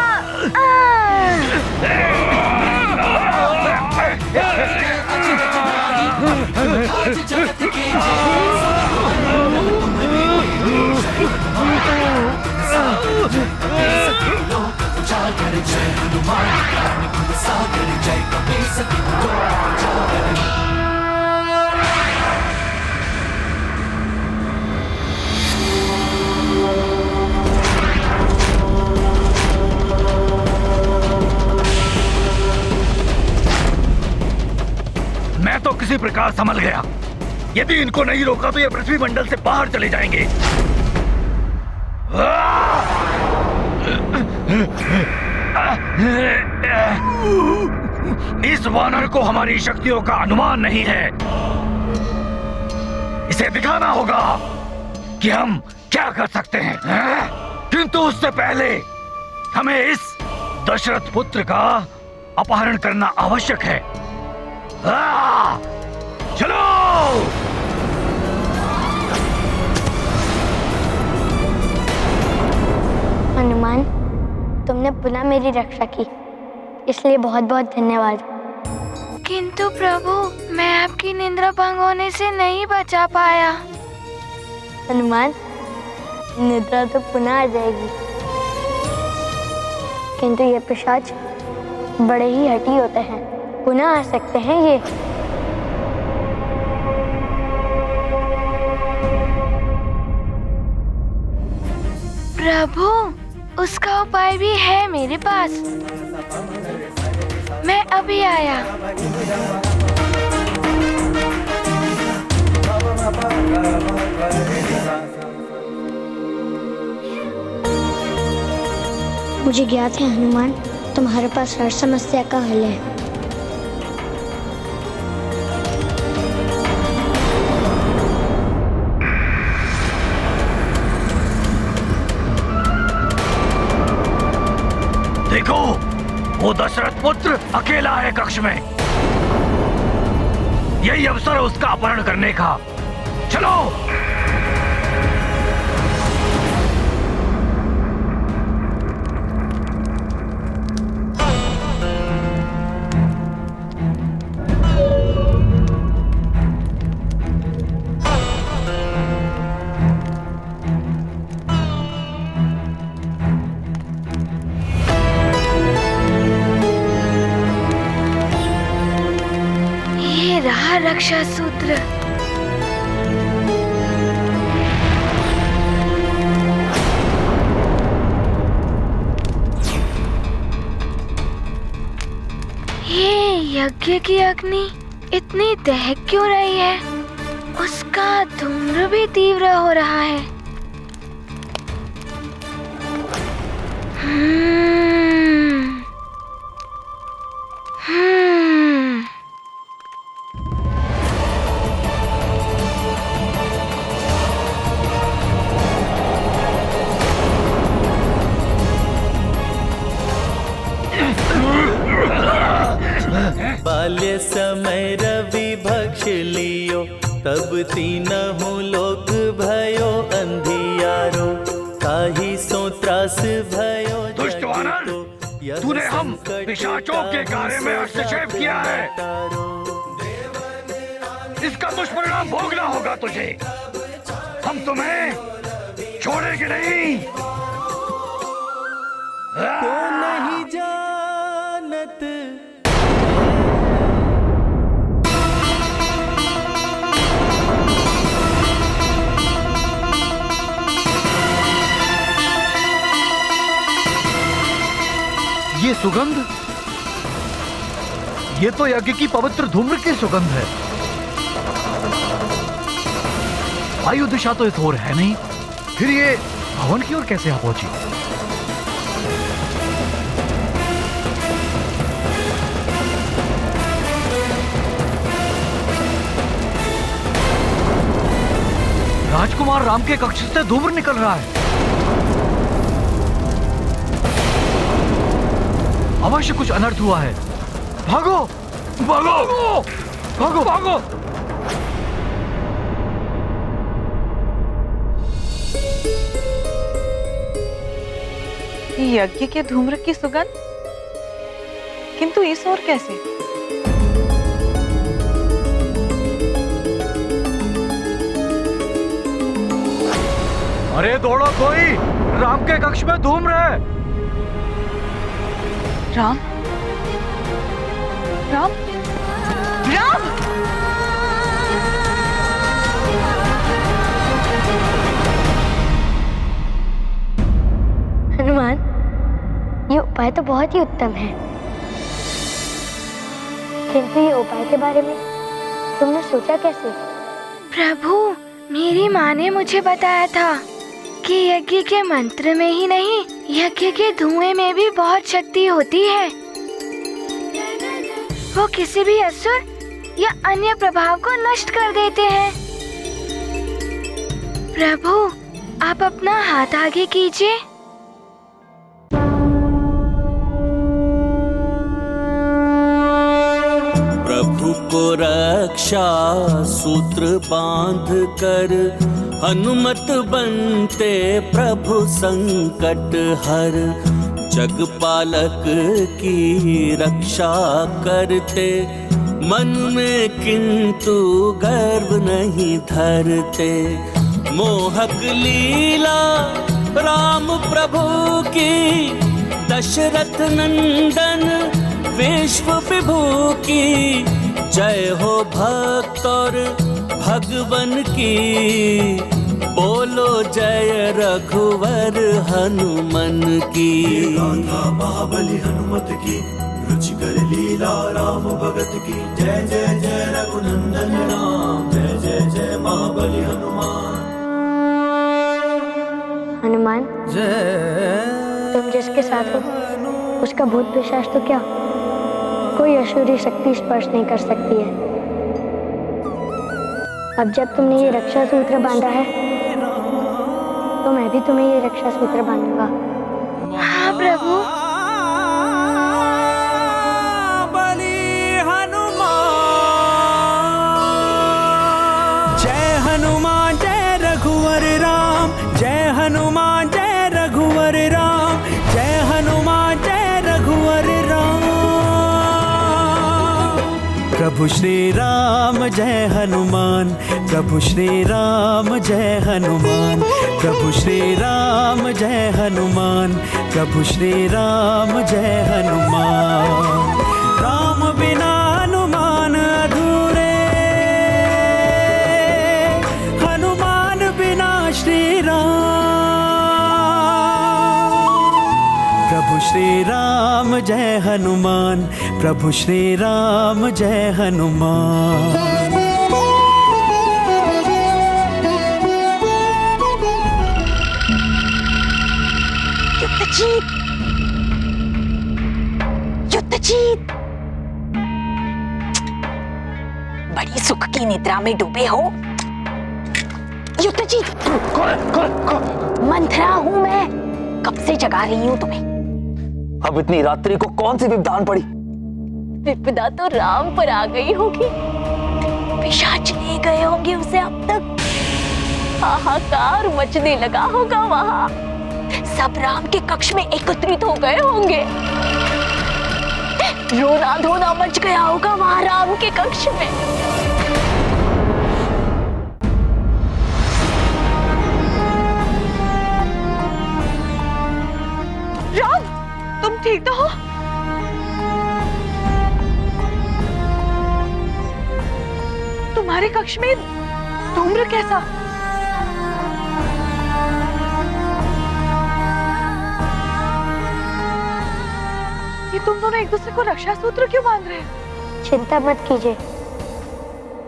मैं तो किसी प्रकार संभल गया। यदि इनको नहीं रोका तो ये पृथ्वी मंडल से बाहर चले जाएंगे। इस वानर को हमारी शक्तियों का अनुमान नहीं है। इसे दिखाना होगा कि हम क्या कर सकते हैं। किंतु उससे पहले हमें इस दशरथ पुत्र का अपहरण करना आवश्यक है। चलो! हनुमान, तुमने पुनः मेरी रक्षा की, इसलिए बहुत बहुत धन्यवाद। किंतु प्रभु, मैं आपकी निद्रा भंग होने से नहीं बचा पाया। हनुमान, निद्रा तो पुनः आ जाएगी, किंतु ये पिशाच बड़े ही हठी होते हैं, पुनः आ सकते हैं ये। प्रभु, उसका उपाय भी है मेरे पास। मैं अभी आया। मुझे ज्ञात है हनुमान, तुम्हारे पास हर समस्या का हल है। देखो, वो दशरथ पुत्र अकेला है कक्ष में। यही अवसर है उसका अपहरण करने का। चलो! रक्षा सूत्र। ये यज्ञ की अग्नि इतनी दहक क्यों रही है? उसका धूम्र भी तीव्र हो रहा है। समय रवि भक्ष लियो, तब तीनहु लोक भयो अंधियारो, ताहि सो त्रास भयो। दुष्ट वानर, तूने हम पिशाचों के कार्य में हस्तक्षेप किया है, इसका दुष्परिणाम भोगना होगा तुझे। हम तुम्हें छोड़ेंगे नहीं। को नहीं जानत ये सुगंध, ये तो यज्ञ की पवित्र धूम्र की सुगंध है। वायु दिशा तो इस ओर है नहीं, फिर ये भवन की ओर कैसे आ पहुंची? राजकुमार राम के कक्ष से धूम्र निकल रहा है। अवश्य कुछ अनर्थ हुआ है। भागो भागो भागो भागो। यज्ञ के धूम्र की सुगंध, किंतु इस ओर कैसे? अरे दौड़ो कोई, राम के कक्ष में धूम्र है। राम राम राम। हनुमान, ये उपाय तो बहुत ही उत्तम है, किंतु ये उपाय के बारे में तुमने सोचा कैसे? प्रभु, मेरी माँ ने मुझे बताया था कि यज्ञ के मंत्र में ही नहीं, यज्ञ के धुएं में भी बहुत शक्ति होती है। वो किसी भी असुर या अन्य प्रभाव को नष्ट कर देते हैं। प्रभु, आप अपना हाथ आगे कीजिए। प्रभु को रक्षा सूत्र बांध कर, हनुमत बनते प्रभु संकट हर, जग पालक की रक्षा करते, मन में किंतु गर्व नहीं धरते। मोहक लीला राम प्रभु की, दशरथ नंदन विश्व विभू की, जय हो भक्त और भगवन की, बोलो जय रघुवर हनुमन की। गाथा महाबली हनुमत की, रुचिकर लीला राम भगत की, जय जय जय रघुनंदन राम, जय जय जय महाबली हनुमान। हनुमान, तुम जिसके साथ हो उसका भूत पिशाच तो क्या, कोई असुरी शक्ति स्पर्श नहीं कर सकती है। अब जब तुमने ये रक्षा सूत्र बांधा है, तो मैं भी तुम्हें ये रक्षा सूत्र बांधूंगा। हाँ प्रभु। बली हनुमान, जय हनुमान जय रघुवर राम, जय हनुमान जय रघुवर राम, जय हनुमान जय रघुवर राम। प्रभु श्री राम जय हनुमान, प्रभु श्री राम जय हनुमान, प्रभु श्री राम जय हनुमान, प्रभु श्री राम जय हनुमान। राम बिना हनुमान अधूरे, हनुमान बिना श्री राम। प्रभु श्री राम जय हनुमान, प्रभु श्री राम जय हनुमान। युद्धजीत, युद्धजीत, बड़ी सुख की निद्रा में डूबे हो। युद्धजीत, मंथरा हूं मैं, कब से जगा रही हूं तुम्हें। अब इतनी रात्रि को कौन सी विपदान पड़ी? विपदा तो राम पर आ गई होगी। पिशाच ले गए होंगे उसे अब तक। हाहाकार मचने लगा होगा वहां। सब राम के कक्ष में एकत्रित हो गए होंगे। रोना धोना मच गया होगा वहां राम के कक्ष में। राम, तुम ठीक तो हो? तुम्हारे कक्ष में धूम्र कैसा? ये तुम दोनों एक दूसरे को रक्षा सूत्र क्यों बांध रहे हो? चिंता मत कीजिए,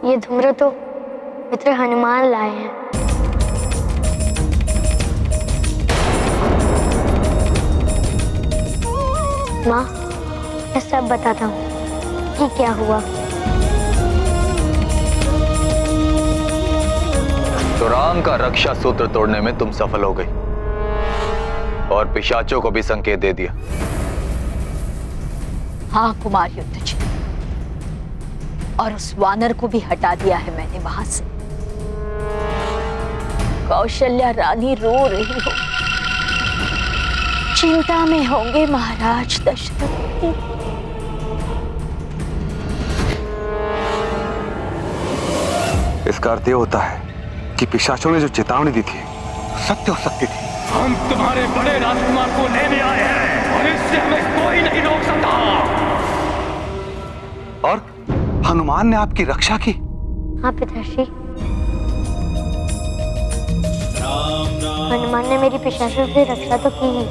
ये धूम्र तो मित्र हनुमान लाए हैं। माँ, मैं सब बताता हूँ कि क्या हुआ। तो राम का रक्षा सूत्र तोड़ने में तुम सफल हो गई और पिशाचों को भी संकेत दे दिया। हाँ कुमार युधिष्ठिर, और उस वानर को भी हटा दिया है मैंने वहां से। कौशल्या रानी रो रही हो, चिंता में होंगे महाराज दशरथ। इसका अर्थ यह होता है कि पिशाचों ने जो चेतावनी दी थी सत्य हो सकती थी। हम तुम्हारे बड़े राजकुमार को लेने आए हैं और इससे हमें कोई नहीं रोक सकता। और हनुमान ने आपकी रक्षा की? हाँ पिताश्री, हनुमान ने मेरी पिशाचों से रक्षा तो की ही,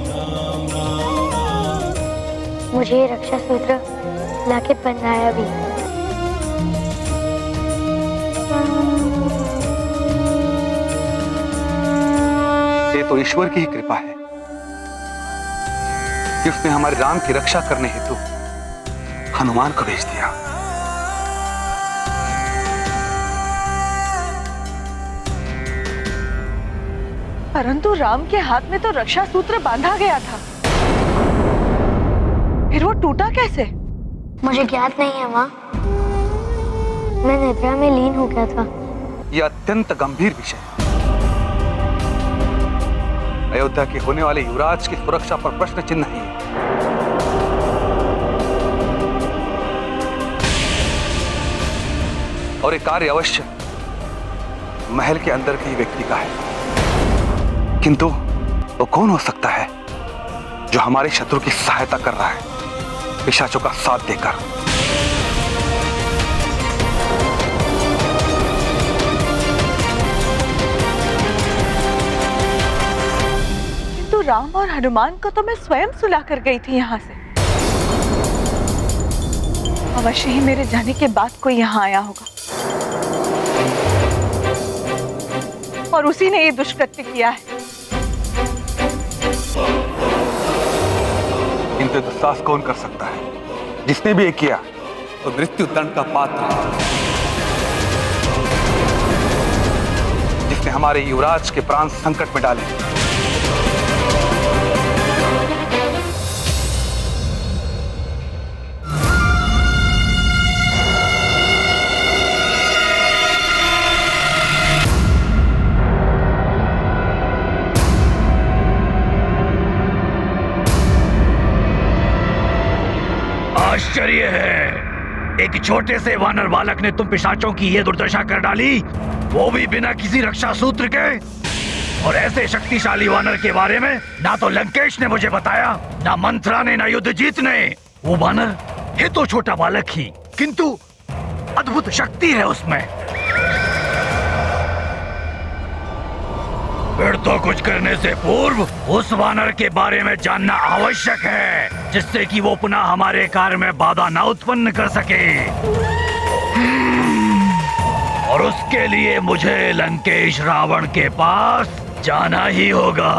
मुझे ये रक्षा सूत्र लाके पहनाया भी। ये तो ईश्वर की ही कृपा है कि उसने हमारे राम की रक्षा करने हेतु हनुमान को भेज दिया। परंतु राम के हाथ में तो रक्षा सूत्र बांधा गया था, फिर वो टूटा कैसे? मुझे ज्ञात नहीं है माँ, मैं निद्रा में लीन हो गया था। यह अत्यंत गंभीर विषय है। अयोध्या के होने वाले युवराज की सुरक्षा पर प्रश्न चिन्ह ही है। और ये कार्य अवश्य महल के अंदर के ही व्यक्ति का है, किंतु वो कौन हो सकता है जो हमारे शत्रु की सहायता कर रहा है पिशाचों का साथ देकर? किंतु राम और हनुमान को तो मैं स्वयं सुला कर गई थी यहाँ से। अवश्य ही मेरे जाने के बाद कोई यहाँ आया होगा और उसी ने ये दुष्कृत्य किया है। इनसे दुस्साहस कौन कर सकता है? जिसने भी ये किया तो मृत्यु दंड का पात्र है। जिसने हमारे युवराज के प्राण संकट में डाले। आश्चर्य है, एक छोटे से वानर बालक ने तुम पिशाचों की ये दुर्दशा कर डाली, वो भी बिना किसी रक्षा सूत्र के। और ऐसे शक्तिशाली वानर के बारे में ना तो लंकेश ने मुझे बताया, ना मंत्रा ने, ना युद्धजीत ने। वो वानर है तो छोटा बालक ही, किंतु अद्भुत शक्ति है उसमें। फिर तो कुछ करने से पूर्व उस वानर के बारे में जानना आवश्यक है, जिससे कि वो पुनः हमारे कार्य में बाधा न उत्पन्न कर सके। और उसके लिए मुझे लंकेश रावण के पास जाना ही होगा।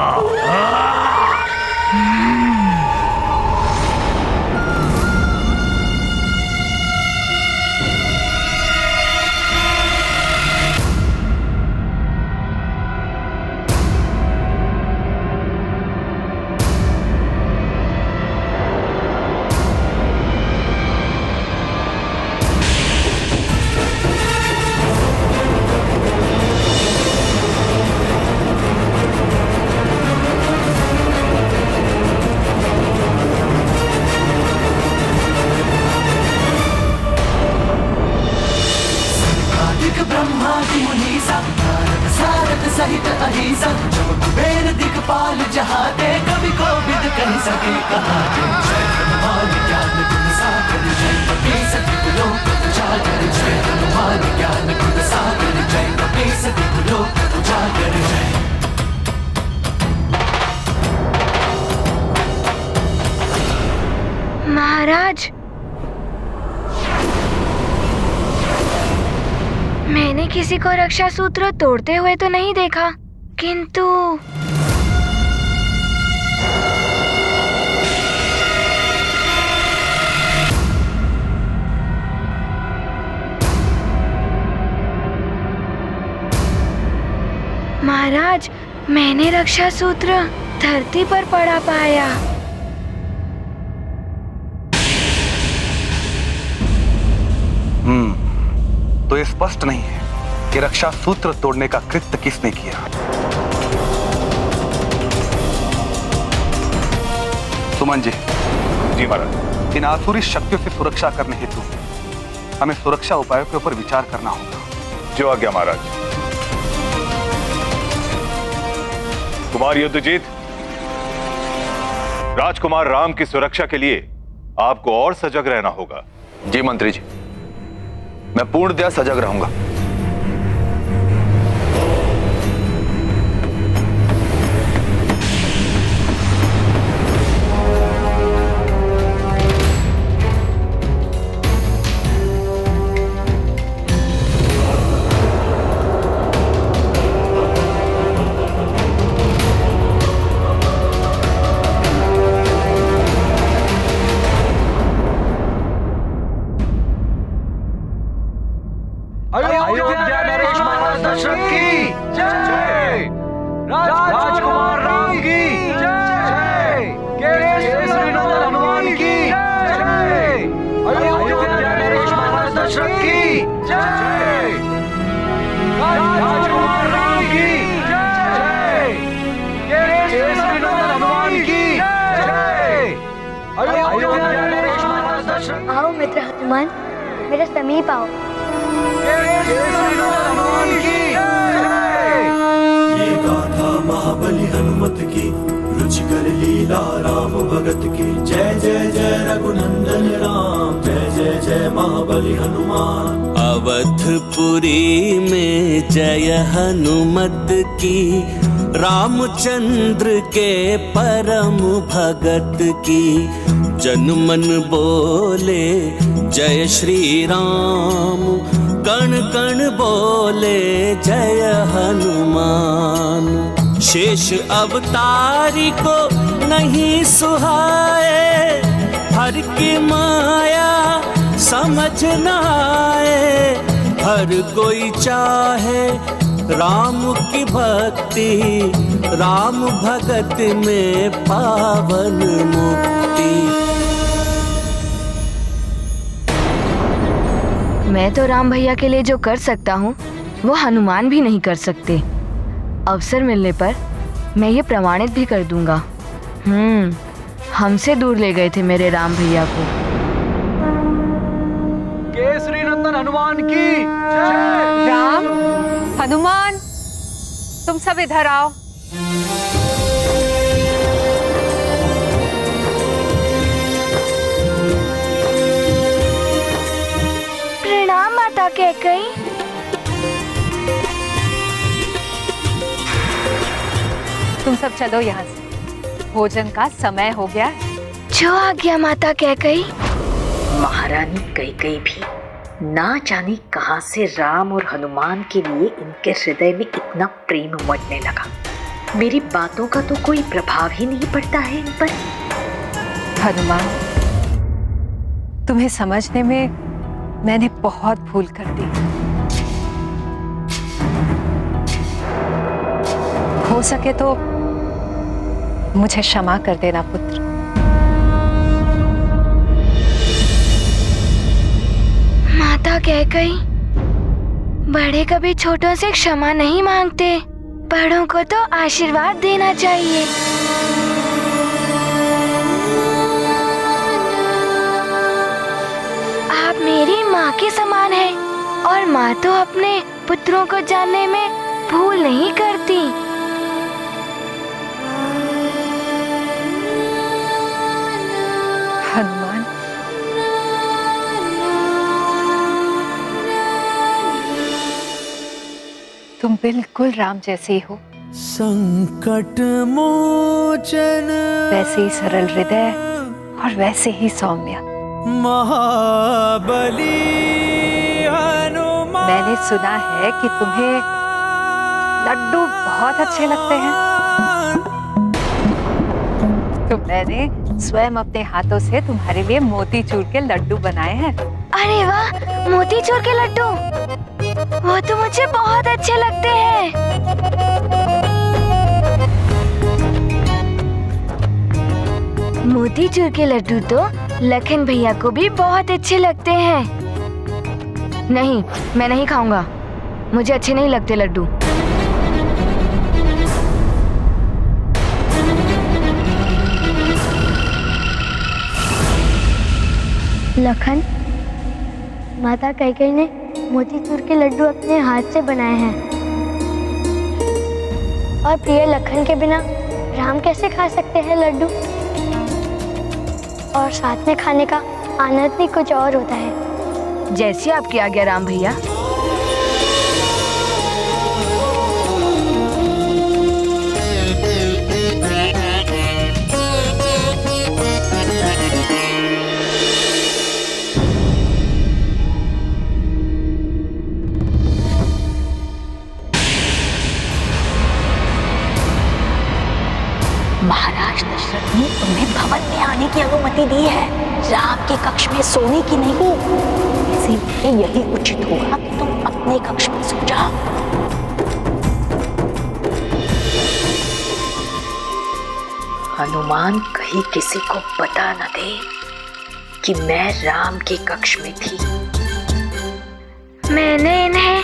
अहित अहिसा जब कुबेर दिखपाल जहाँ दे कवि को विद कह सके कहा जय हनुमान ज्ञान गुण सागर जय कपीस लोक उजागर जय हनुमान ज्ञान गुण सागर जय कपीस लोक उजागर जय। महाराज, मैंने किसी को रक्षा सूत्र तोड़ते हुए तो नहीं देखा, किंतु महाराज, मैंने रक्षा सूत्र धरती पर पड़ा पाया। तो ये स्पष्ट नहीं है कि रक्षा सूत्र तोड़ने का कृत्य किसने किया। सुमन जी। जी महाराज। इन आसुरी शक्तियों से सुरक्षा करने हेतु हमें सुरक्षा उपायों के ऊपर विचार करना होगा। जो आज्ञा महाराज। कुमार युद्धजीत, राजकुमार राम की सुरक्षा के लिए आपको और सजग रहना होगा। जी मंत्री जी, मैं पूर्णतया सजग रहूंगा। अयोध्या नरेश महाराज दशरथ की जय। राजकुमार राम की जय। केसरी नंदन हनुमान की जय। अयोध्या नरेश महाराज दशरथ की जय। राजकुमार राम की जय। केसरी नंदन हनुमान की जय। अयोध्या नरेश महाराज दशरथ। आओ मित्र हनुमान, मेरे समीप आओ। ये गाथा महाबली हनुमत की, रुचिकर लीला राम भगत की। जय जय जय रघुनंदन राम, जय जय जय महाबली हनुमान। अवधपुरी में जय हनुमत की, रामचंद्र के परम भगत की। जन मन बोले जय श्री राम, कण कण बोले जय हनुमान। शेष अवतारी को नहीं सुहाए, हर की माया समझ न आए। हर कोई चाहे राम की भक्ति, राम भगत में पावन मुक्ति। मैं तो राम भैया के लिए जो कर सकता हूँ वो हनुमान भी नहीं कर सकते। अवसर मिलने पर मैं ये प्रमाणित भी कर दूंगा। हमसे दूर ले गए थे मेरे राम भैया को। केसरी नंदन हनुमान की जय। राम, हनुमान, तुम सब इधर आओ। प्रणाम माता कैकेयी। तुम सब चलो यहाँ से, भोजन का समय हो गया है। जो आज्ञा माता कैकेयी। महारानी कैकेयी भी ना जाने कहां से राम और हनुमान के लिए इनके हृदय में इतना प्रेम उमड़ने लगा। मेरी बातों का तो कोई प्रभाव ही नहीं पड़ता है इन पर। हनुमान, तुम्हें समझने में मैंने बहुत भूल कर दी। हो सके तो मुझे क्षमा कर देना पुत्र। माता कैकेयी, बड़े कभी छोटों से क्षमा नहीं मांगते, बड़ों को तो आशीर्वाद देना चाहिए। आप मेरी माँ के समान हैं और माँ तो अपने पुत्रों को जानने में भूल नहीं करती। हनुमान, तुम बिल्कुल राम जैसे ही हो। संकट मोचन वैसे ही सरल हृदय और वैसे ही सौम्य। महाबली हनुमान। मैंने सुना है कि तुम्हें लड्डू बहुत अच्छे लगते हैं, तो मैंने स्वयं अपने हाथों से तुम्हारे लिए मोतीचूर के लड्डू बनाए हैं। अरे वाह, मोतीचूर के लड्डू, वो तो मुझे बहुत अच्छे लगते हैं। मोतीचूर के लड्डू तो लखन भैया को भी बहुत अच्छे लगते हैं। नहीं, मैं नहीं खाऊंगा, मुझे अच्छे नहीं लगते लड्डू। लखन, माता कैकेयी ने मोतीचूर के लड्डू अपने हाथ से बनाए हैं, और प्रिय लखन के बिना राम कैसे खा सकते हैं लड्डू? और साथ में खाने का आनंद भी कुछ और होता है। जैसी आपकी आज्ञा राम भैया। महाराज दशरथ ने तुम्हें भवन में आने की अनुमति दी है, राम के कक्ष में सोने की नहीं। इसीलिए यही उचित होगा कि तुम अपने कक्ष में सो जाओ। हनुमान कहीं किसी को पता न दे कि मैं राम के कक्ष में थी। मैंने इन्हें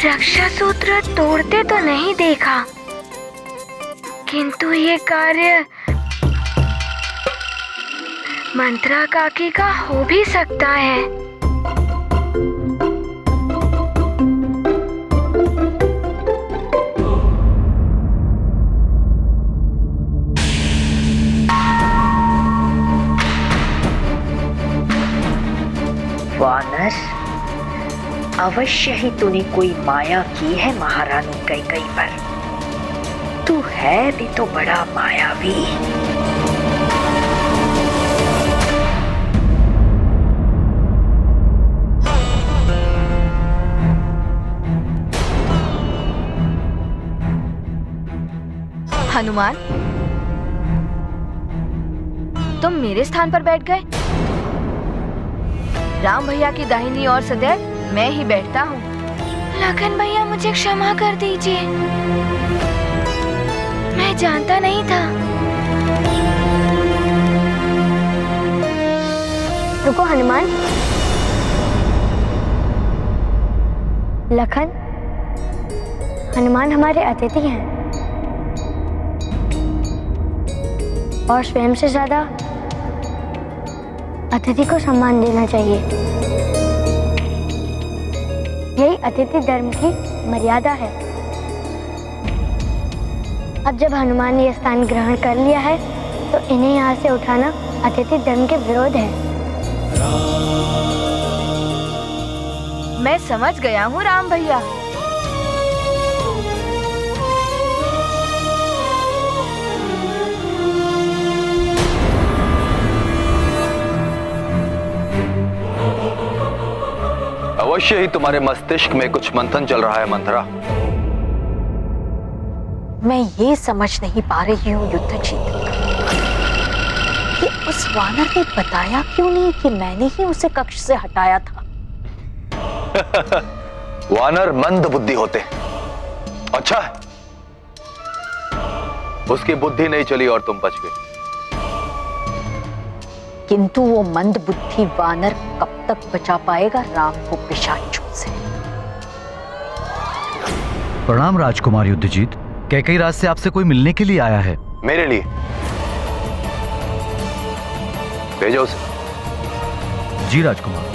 रक्षा सूत्र तोड़ते तो नहीं देखा, किंतु ये कार्य मंत्रा काकी का हो भी सकता है। वानर, अवश्य ही तूने कोई माया की है महारानी कैकेयी पर। तू है भी तो बड़ा मायावी। हनुमान, तुम मेरे स्थान पर बैठ गए। राम भैया की दाहिनी ओर सदैव मैं ही बैठता हूँ। लखन भैया, मुझे क्षमा कर दीजिए, मैं जानता नहीं था। रुको हनुमान। लखन, हनुमान हमारे अतिथि हैं, और स्वयं से ज्यादा अतिथि को सम्मान देना चाहिए। यही अतिथि धर्म की मर्यादा है। अब जब हनुमान ने यह स्थान ग्रहण कर लिया है, तो इन्हें यहाँ से उठाना अतिथि धर्म के विरोध है। मैं समझ गया हूँ राम भैया। अवश्य ही तुम्हारे मस्तिष्क में कुछ मंथन चल रहा है मंथरा। मैं ये समझ नहीं पा रही हूँ युद्धजीत कि उस वानर ने बताया क्यों नहीं कि मैंने ही उसे कक्ष से हटाया था। वानर मंद बुद्धि होते। अच्छा है, उसकी बुद्धि नहीं चली और तुम बच गए। किंतु वो मंद बुद्धि वानर कब तक बचा पाएगा राम को पिशाचों से? प्रणाम राजकुमार युद्धजीत। कैकेयी राज से आपसे कोई मिलने के लिए आया है। मेरे लिए? भेजो उसे। जी राजकुमार।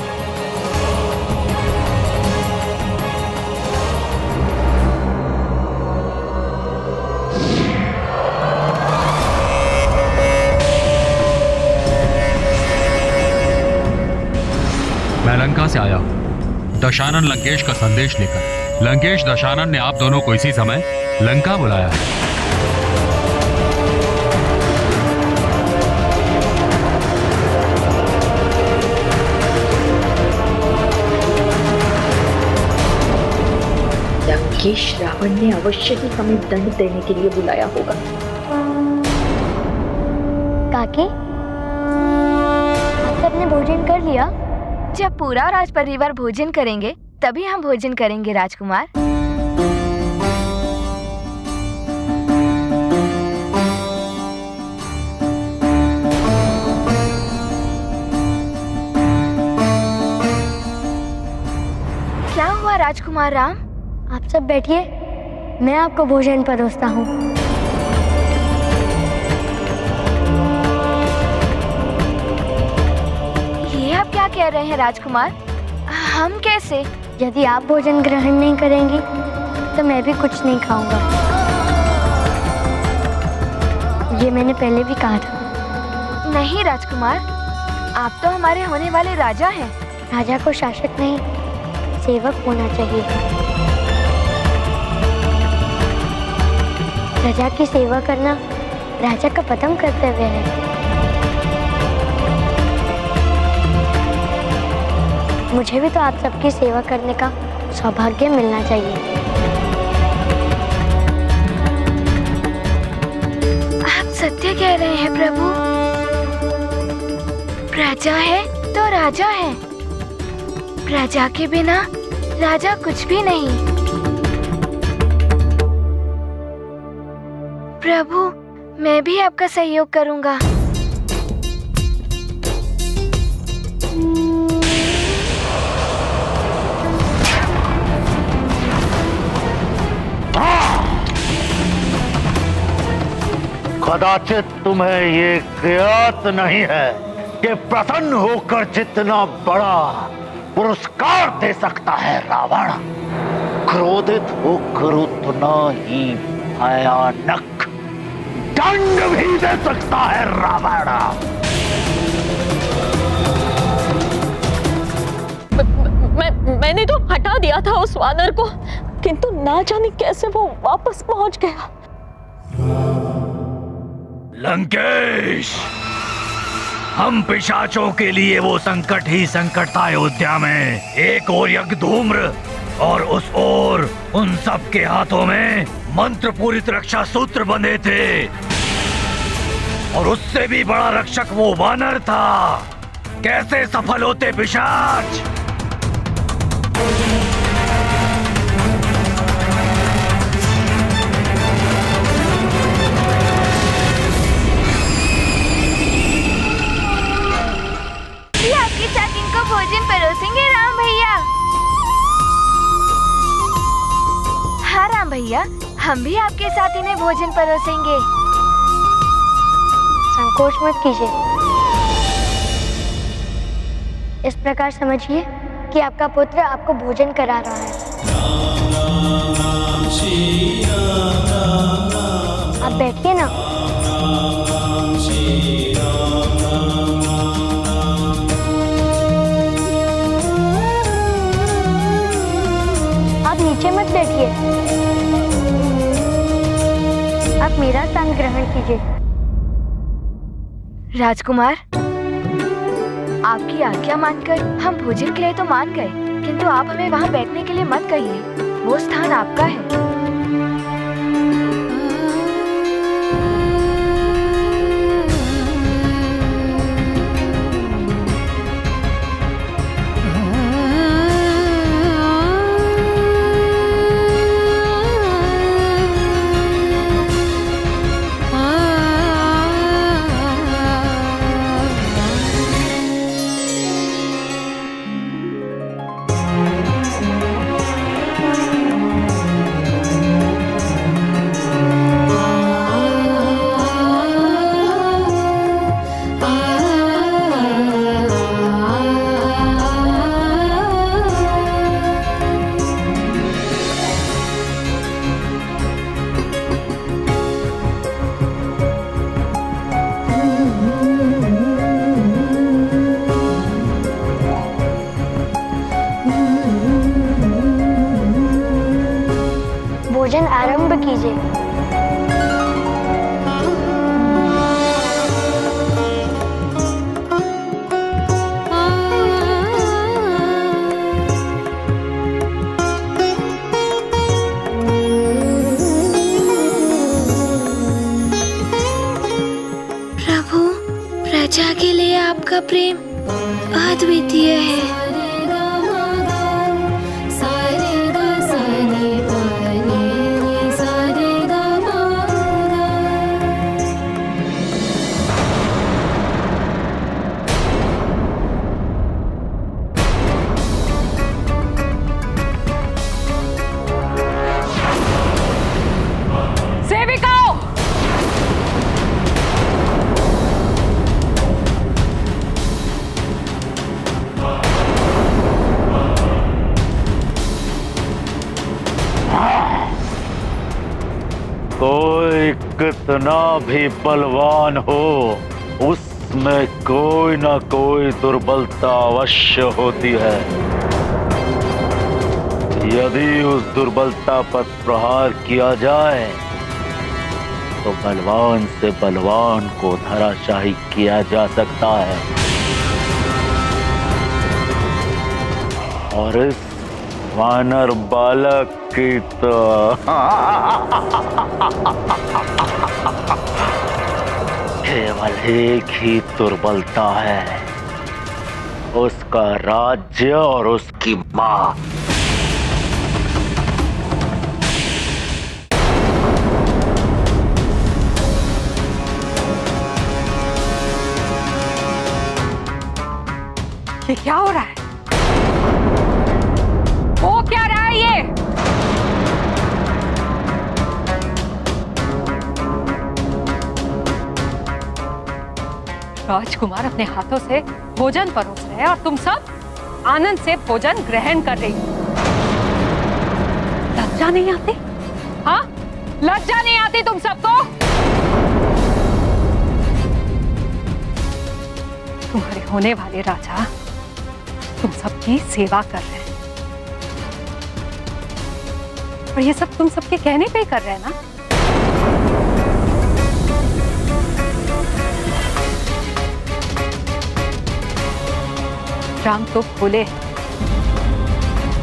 से आया हूँ दशानन लंकेश का संदेश लेकर। लंकेश दशानन ने आप दोनों को इसी समय लंका बुलाया है। लंकेश रावण ने अवश्य ही हमें दंड देने के लिए बुलाया होगा। काकी, आप सबने भोजन कर लिया? जब पूरा राज परिवार भोजन करेंगे तभी हम भोजन करेंगे राजकुमार। क्या हुआ राजकुमार राम? आप सब बैठिए, मैं आपको भोजन परोसता हूँ। ये आप क्या कह रहे हैं राजकुमार? हम कैसे? यदि आप भोजन ग्रहण नहीं करेंगी तो मैं भी कुछ नहीं खाऊंगा। ये मैंने पहले भी कहा था। नहीं राजकुमार, आप तो हमारे होने वाले राजा हैं। राजा को शासक नहीं, सेवक होना चाहिए। प्रजा की सेवा करना राजा का प्रथम कर्तव्य है। मुझे भी तो आप सबकी सेवा करने का सौभाग्य मिलना चाहिए। आप सत्य कह रहे हैं प्रभु। प्रजा है तो राजा है, प्रजा के बिना राजा कुछ भी नहीं। प्रभु, मैं भी आपका सहयोग करूंगा। कदाचित तुम्हें ये ज्ञात नहीं है कि प्रसन्न होकर जितना बड़ा पुरस्कार दे सकता है रावण, क्रोधित होकर उतना ही भयानक दंड भी दे सकता है रावण। मैंने तो हटा दिया था उस वानर को, किंतु ना जाने कैसे वो वापस पहुंच गया। लंकेश, हम पिशाचों के लिए वो संकट ही संकट था अयोध्या में। एक ओर यज्ञ धूम्र और उस ओर उन सब के हाथों में मंत्र पूरित रक्षा सूत्र बंधे थे, और उससे भी बड़ा रक्षक वो वानर था। कैसे सफल होते पिशाच? आपकी चाकिन को भोजन परोसेंगे राम भैया। हाँ राम भैया, हम भी आपके साथ इन्हें भोजन परोसेंगे। संकोच मत कीजिए। इस प्रकार समझिए कि आपका पुत्र आपको भोजन करा रहा है। आप बैठिए ना। आप नीचे मत बैठिए, आप मेरा स्थान ग्रहण कीजिए। राजकुमार, आपकी आज्ञा मानकर हम भोजन के लिए तो मान गए, किंतु आप हमें वहाँ बैठने के लिए मत कहिए। वो स्थान आपका है। भोजन आरंभ कीजिए। प्रभु, प्रजा के लिए आपका प्रेम अद्वितीय है। कोई कितना भी बलवान हो, उसमें कोई ना कोई दुर्बलता अवश्य होती है। यदि उस दुर्बलता पर प्रहार किया जाए तो बलवान से बलवान को धराशायी किया जा सकता है। और इस वानर बालक की तो केवल एक ही दुर्बलता है, उसका राज्य और उसकी मां। ये क्या हो रहा है? हो क्या रहा है ये? राजकुमार अपने हाथों से भोजन परोस रहे हैं और तुम सब आनंद से भोजन ग्रहण कर रही हो। लज्जा नहीं आती? हाँ, लज्जा नहीं आती तुम सबको? तुम्हारे होने वाले राजा तुम सबकी सेवा कर रहे हैं और ये सब तुम सबके कहने पे ही कर रहे हैं ना? राम तो भोले हैं,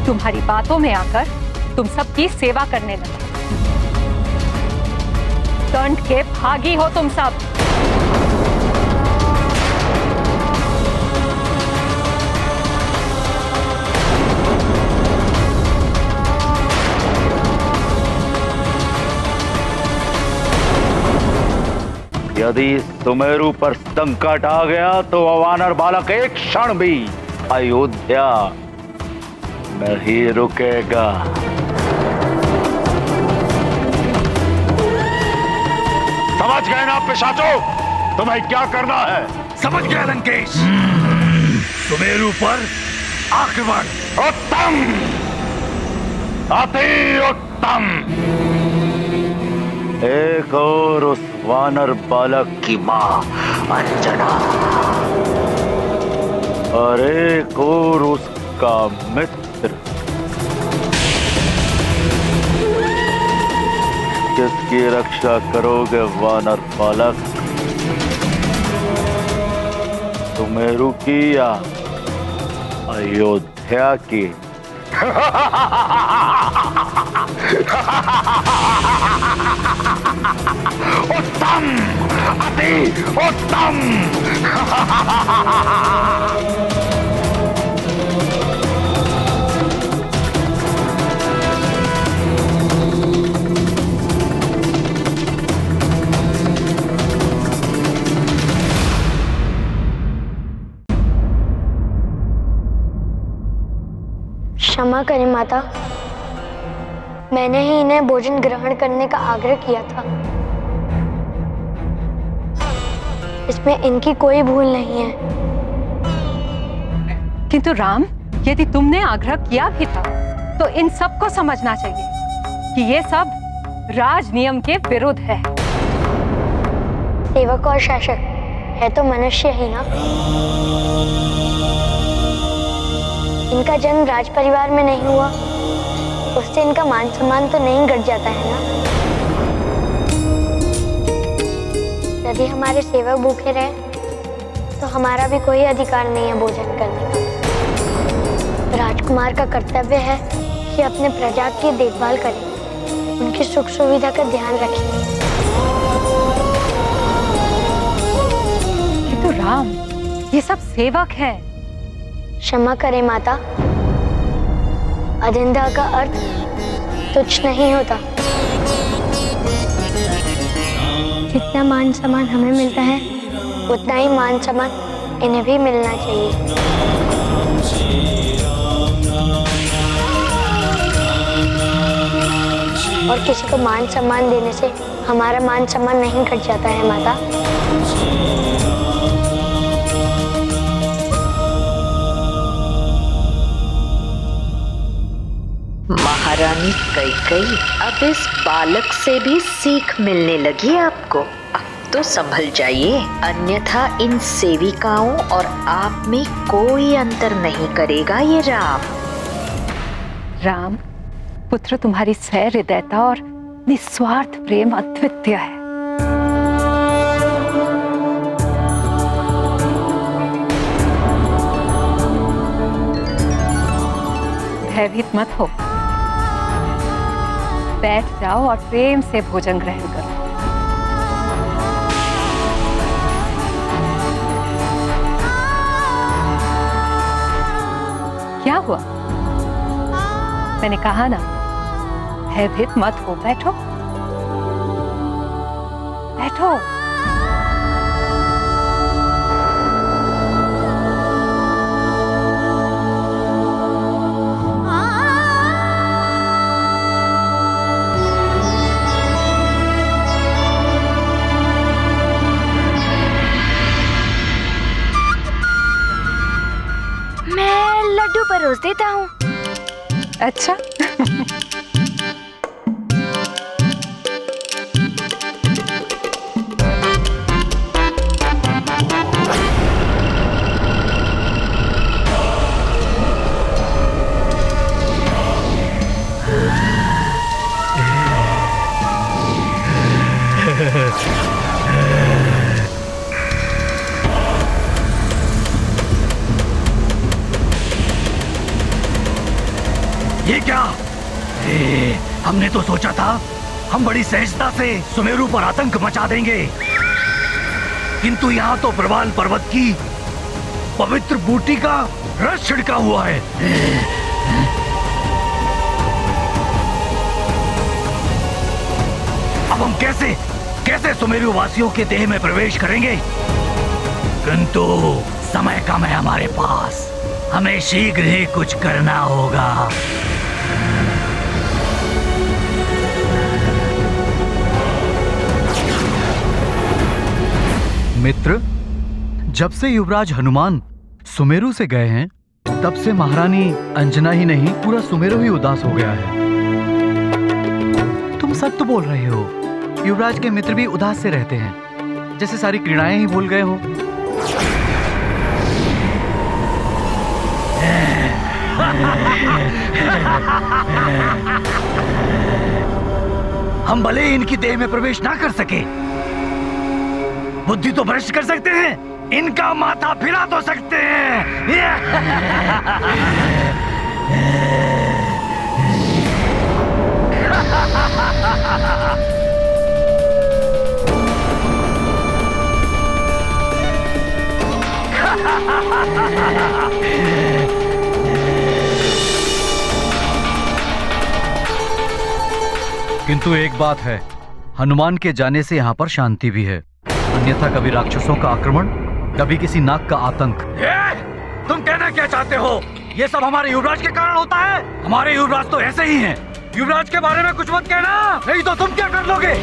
तुम्हारी बातों में आकर तुम सबकी सेवा करने लगे। दंड के भागी हो तुम सब। यदि सुमेरु पर संकट आ गया तो वानर बालक एक क्षण भी अयोध्या नहीं रुकेगा। समझ गए ना पिशाचों, तुम्हें क्या करना है? समझ गया लंकेश। सुमेरु पर आक्रमण। उत्तम, अति उत्तम। एक और उस वानर बालक की मां अंजना और एक और उसका मित्र। किसकी रक्षा करोगे वानर बालक? सुमेरु की या अयोध्या की? उत्तम, अति उत्तम। क्षमा करें माता, मैंने ही इन्हें भोजन ग्रहण करने का आग्रह किया था। इसमें इनकी कोई भूल नहीं है। किंतु राम, यदि तुमने आग्रह किया भी था तो इन सबको समझना चाहिए कि ये सब राज नियम के विरुद्ध है। सेवक और शासक है तो मनुष्य ही ना। इनका जन्म राज परिवार में नहीं हुआ उससे इनका मान सम्मान तो नहीं घट जाता है ना? यदि हमारे सेवक भूखे रहे तो हमारा भी कोई अधिकार नहीं है भोजन करने का। राजकुमार का कर्तव्य है कि अपने प्रजा की देखभाल करें, उनकी सुख सुविधा का ध्यान रखें। ये तो राम, ये सब सेवक है। क्षमा करें माता, अधीनता का अर्थ तुच्छ नहीं होता। जितना मान सम्मान हमें मिलता है उतना ही मान सम्मान इन्हें भी मिलना चाहिए। और किसी को मान सम्मान देने से हमारा मान सम्मान नहीं घट जाता है माता। महारानी कैकेयी, अब इस बालक से भी सीख मिलने लगी आपको। अब तो संभल जाइए, अन्यथा इन सेविकाओं और आप में कोई अंतर नहीं करेगा ये राम। राम, पुत्र तुम्हारी सहृदयता और निस्वार्थ प्रेम अद्वितीय है। भयभीत मत हो, बैठ जाओ और प्रेम से भोजन ग्रहण करो। क्या हुआ? मैंने कहा ना, भयभीत मत हो, बैठो बैठो। परोस देता हूँ। अच्छा। ये क्या? हमने तो सोचा था हम बड़ी सहजता से सुमेरु पर आतंक मचा देंगे, किंतु यहाँ तो प्रवाल पर्वत की पवित्र बूटी का रस छिड़का हुआ है। अब हम कैसे सुमेरु वासियों के देह में प्रवेश करेंगे? किंतु समय कम है हमारे पास, हमें शीघ्र ही कुछ करना होगा। मित्र, जब से युवराज हनुमान सुमेरु से गए हैं, तब से महारानी अंजना ही नहीं, पूरा सुमेरु ही उदास हो गया है। तुम सत्य तो बोल रहे हो, युवराज के मित्र भी उदास से रहते हैं, जैसे सारी क्रीड़ाएं ही भूल गए हो। हम भले ही इनकी देह में प्रवेश ना कर सके, बुद्धि तो भ्रष्ट कर सकते हैं, इनका माथा फिरा तो सकते हैं। किंतु एक बात है, हनुमान के जाने से यहाँ पर शांति भी है, अन्यथा कभी राक्षसों का आक्रमण, कभी किसी नाग का आतंक। तुम कहना क्या चाहते हो? ये सब हमारे युवराज के कारण होता है? हमारे युवराज तो ऐसे ही हैं। युवराज के बारे में कुछ मत कहना, नहीं तो तुम क्या कर लोगे?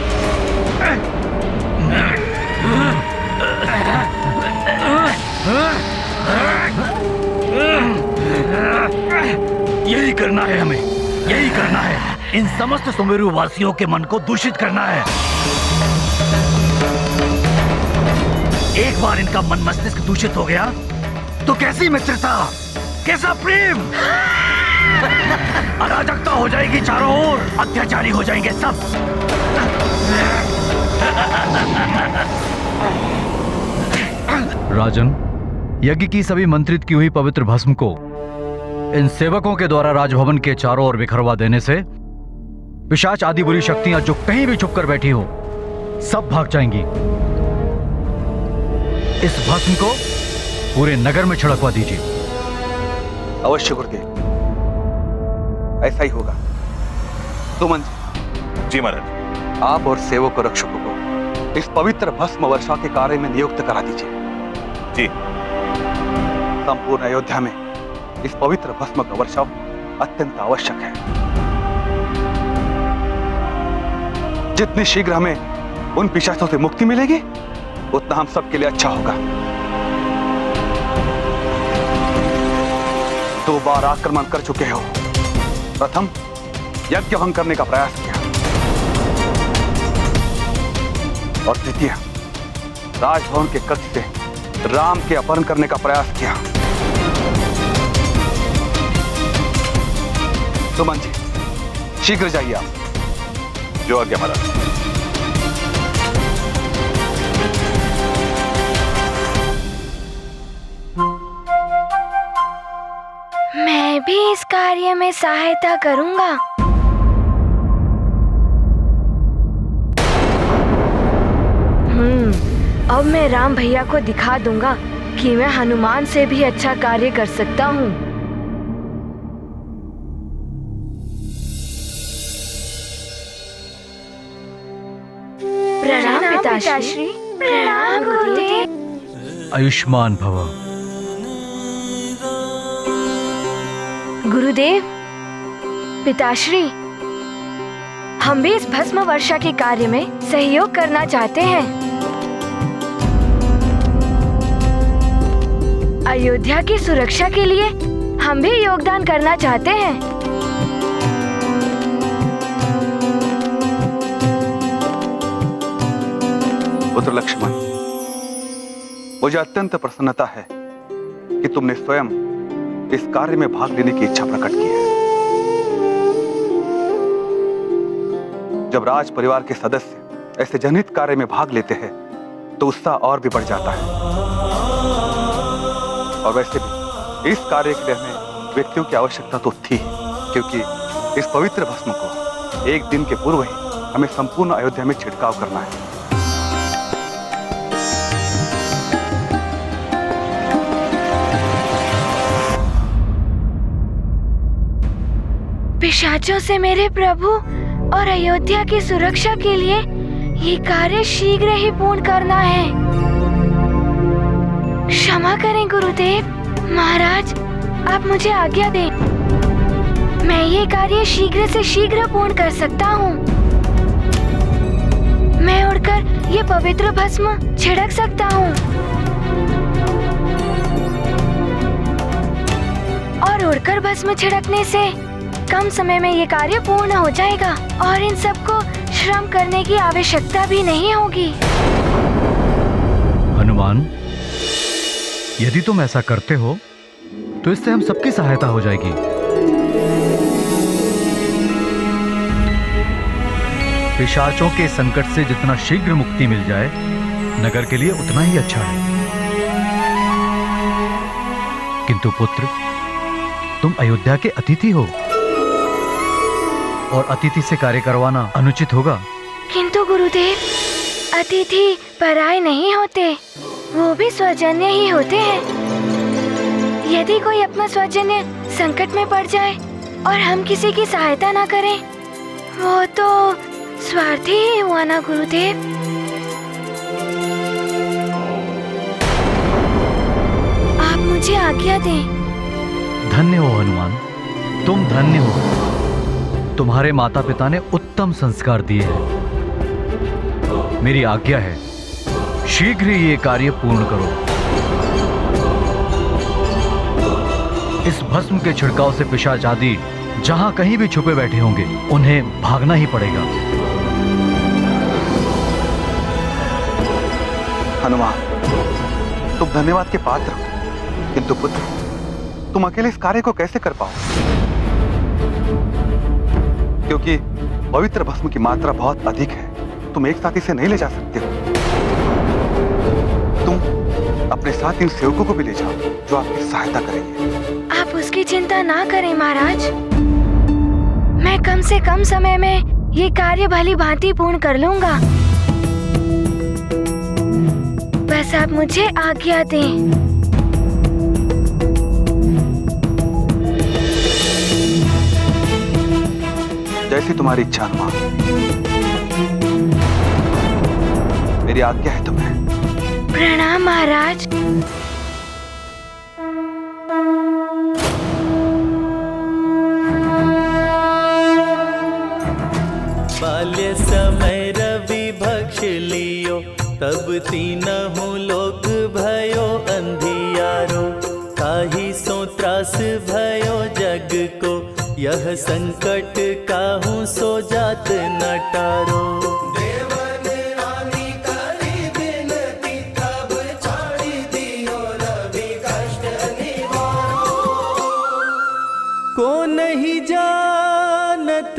यही करना है हमें, यही करना है। इन समस्त सुमेरु वासियों के मन को दूषित करना है। एक बार इनका मन मस्तिष्क दूषित हो गया तो कैसी मित्रता, कैसा प्रेम, अराजकता हो जाएगी, चारों ओर अत्याचारी हो जाएंगे सब। राजन, यज्ञ की सभी मंत्रित की हुई पवित्र भस्म को इन सेवकों के द्वारा राजभवन के चारों ओर बिखरवा देने से पिशाच आदि बुरी शक्तियां जो कहीं भी छुपकर बैठी हो सब भाग जाएंगी। इस भस्म को पूरे नगर में छिड़कवा दीजिए। अवश्य गुरुदेव, ऐसा ही होगा। सुमन जी महाराज। आप और सेवक और रक्षकों को इस पवित्र भस्म वर्षा के कार्य में नियुक्त करा दीजिए। जी। संपूर्ण अयोध्या में इस पवित्र भस्म का वर्षाव अत्यंत आवश्यक है। जितनी शीघ्र हमें उन पिशाचों से मुक्ति मिलेगी उतना हम सबके लिए अच्छा होगा। 2 बार आक्रमण कर चुके हो। प्रथम यज्ञ भंग करने का प्रयास किया और द्वितीय राजभवन के कक्ष से राम के अपहरण करने का प्रयास किया। सुमन जी, शीघ्र जाइए आप। जो आज्ञा महाराज। मैं भी इस कार्य में सहायता करूंगा। अब मैं राम भैया को दिखा दूंगा कि मैं हनुमान से भी अच्छा कार्य कर सकता हूँ। प्रणाम पिताश्री। प्रणाम गुरुदेव। आयुष्मान भव। गुरुदेव, पिताश्री, हम भी इस भस्म वर्षा के कार्य में सहयोग करना चाहते हैं। अयोध्या की सुरक्षा के लिए हम भी योगदान करना चाहते हैं। पुत्र लक्ष्मण, मुझे अत्यंत प्रसन्नता है कि तुमने स्वयं इस कार्य में भाग लेने की इच्छा प्रकट की है। जब राज परिवार के सदस्य ऐसे जनहित कार्य में भाग लेते हैं तो उत्साह और भी बढ़ जाता है। और वैसे भी इस कार्य के लिए हमें व्यक्तियों की आवश्यकता तो थी, क्योंकि इस पवित्र भस्म को एक दिन के पूर्व ही हमें संपूर्ण अयोध्या में छिड़काव करना है। पिशाचों से मेरे प्रभु और अयोध्या की सुरक्षा के लिए ये कार्य शीघ्र ही पूर्ण करना है। क्षमा करें गुरुदेव। महाराज, आप मुझे आज्ञा दें। मैं ये कार्य शीघ्र से शीघ्र पूर्ण कर सकता हूँ। मैं उड़कर ये पवित्र भस्म छिड़क सकता हूँ और उड़कर भस्म छिड़कने से कम समय में ये कार्य पूर्ण हो जाएगा और इन सबको श्रम करने की आवश्यकता भी नहीं होगी। हनुमान, यदि तुम ऐसा करते हो तो इससे हम सबकी सहायता हो जाएगी। पिशाचों के संकट से जितना शीघ्र मुक्ति मिल जाए नगर के लिए उतना ही अच्छा है। किंतु पुत्र, तुम अयोध्या के अतिथि हो और अतिथि से कार्य करवाना अनुचित होगा। किंतु गुरुदेव, अतिथि पराये नहीं होते, वो भी स्वजन्य ही होते हैं। यदि कोई अपना स्वजन्य संकट में पड़ जाए और हम किसी की सहायता ना करें, वो तो स्वार्थी ही हुआ ना गुरुदेव। आप मुझे आज्ञा दें। धन्य हो हनुमान, तुम धन्य हो। तुम्हारे माता पिता ने उत्तम संस्कार दिए हैं। मेरी आज्ञा है, शीघ्र ही ये कार्य पूर्ण करो। इस भस्म के छिड़काव से पिशाच आदि जहां कहीं भी छुपे बैठे होंगे उन्हें भागना ही पड़ेगा। हनुमान, तुम धन्यवाद के पात्र हो, किंतु पुत्र, तुम अकेले इस कार्य को कैसे कर पाओ? क्योंकि पवित्र भस्म की मात्रा बहुत अधिक है, तुम एक साथ इसे नहीं ले जा सकते हो। तुम अपने साथ इन सेवकों को भी ले जाओ जो आपकी सहायता करेंगे। आप उसकी चिंता ना करें महाराज, मैं कम से कम समय में ये कार्य भली भांति पूर्ण कर लूंगा। बस आप मुझे आज्ञा दें। जैसी तुम्हारी इच्छा हनुमान। मेरी आज्ञा है तुम्हें। प्रणाम महाराज। बाल्य समय रवि भक्ष लियो, तब तीनहु लोक भयो अंधियारो। ताहि सो त्रास भयो जग को, यह संकट काहू सो जात न टारो। को नहीं जानत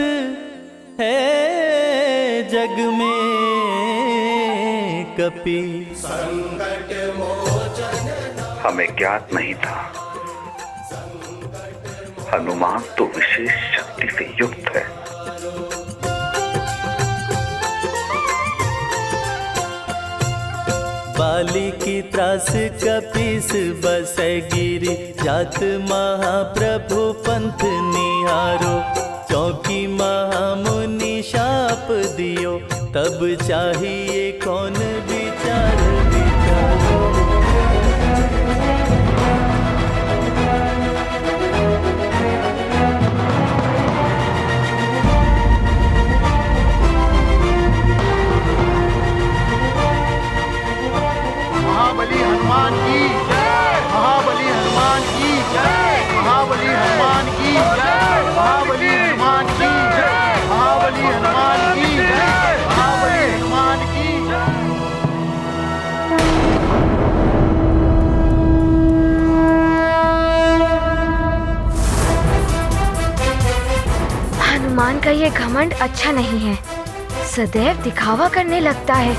है जग में कपि, संकट मोचन हमें ज्ञात नहीं था हनुमान तो विशेष शक्ति से युक्त है। बाली की त्रास कपीस बसै गिरि, जात महाप्रभु पंथ निहारो। चौकी महामुनि शाप दियो, तब चाहिए कौन विचार विचारो। महाबली हनुमान की जय, महाबली हनुमान की जय, महाबली हनुमान की जय, महाबली हनुमान की जय, महाबली हनुमान की जय, महाबली हनुमान की जय। हनुमान का ये घमंड अच्छा नहीं है, सदैव दिखावा करने लगता है।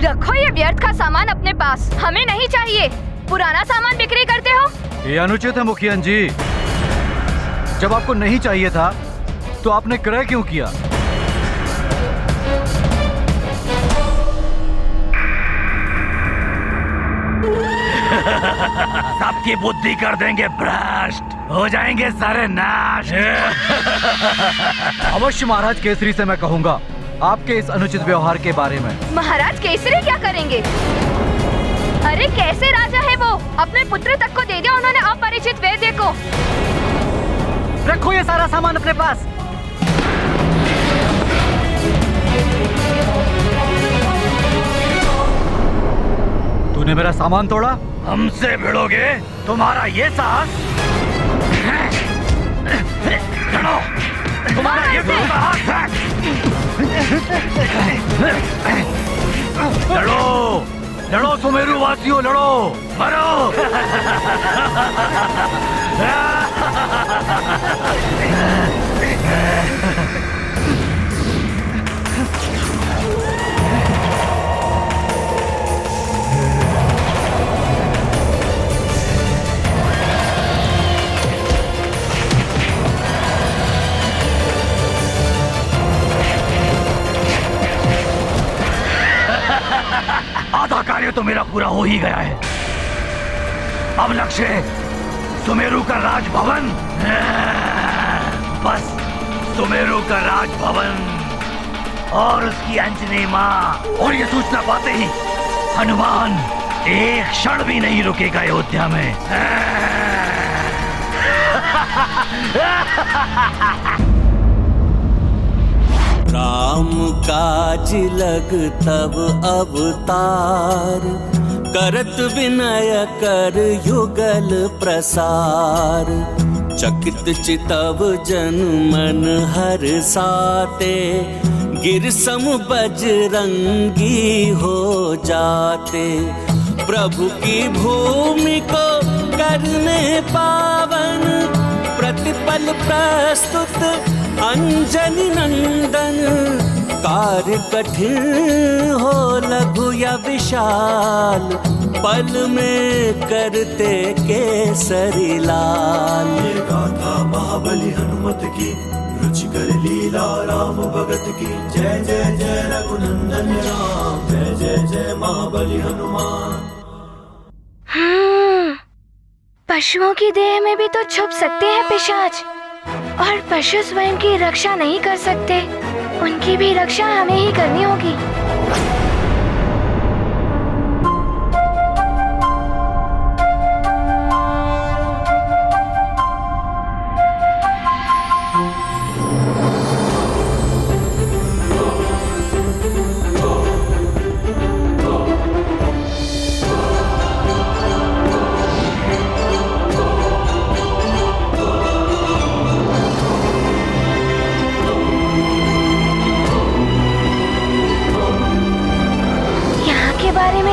रखो ये व्यर्थ का सामान अपने पास, हमें नहीं चाहिए। पुराना सामान बिक्री करते हो, ये अनुचित है मुखियन जी। जब आपको नहीं चाहिए था तो आपने क्रय क्यों किया? सबकी बुद्धि कर देंगे भ्रष्ट, हो जाएंगे सारे नाश। अवश्य महाराज केसरी से मैं कहूंगा आपके इस अनुचित व्यवहार के बारे में। महाराज केसरी क्या करेंगे? अरे कैसे राजा है वो, अपने पुत्र तक को दे दिया उन्होंने अपरिचित वैद्य को। रखो ये सारा सामान अपने पास। तूने मेरा सामान तोड़ा? हमसे भिड़ोगे? तुम्हारा ये साहस? लड़ो, तुम्हारा ये साहस है? लड़ो, लड़ो सुमेरु वासियों, लड़ो, मरो। आधा कार्य तो मेरा पूरा हो ही गया है। अब लक्ष्य सुमेरु का राजभवन, बस सुमेरु का राजभवन और उसकी अंजनी माँ। और ये सूचना पाते ही हनुमान एक क्षण भी नहीं रुकेगा अयोध्या में। राम काज लग तब अवतार, करत विनय कर युगल प्रसार। चकित चितव जन मन हर साते, गिरसम बजरंगी हो जाते, प्रभु की भूमि को करने पावन, प्रतिपल प्रस्तुत अंजनी नंदन। कार्य कठिन हो लघु या विशाल, पल में करते केसरी लाल। ये गाथा महाबली हनुमत की, रुचिकर लीला राम भगत की। जय जय जय रघुनंदन राम, जय जय जय महाबली हनुमान। पशुओं की देह में भी तो छुप सकते हैं पिशाच, और पशु स्वयं की रक्षा नहीं कर सकते, उनकी भी रक्षा हमें ही करनी होगी।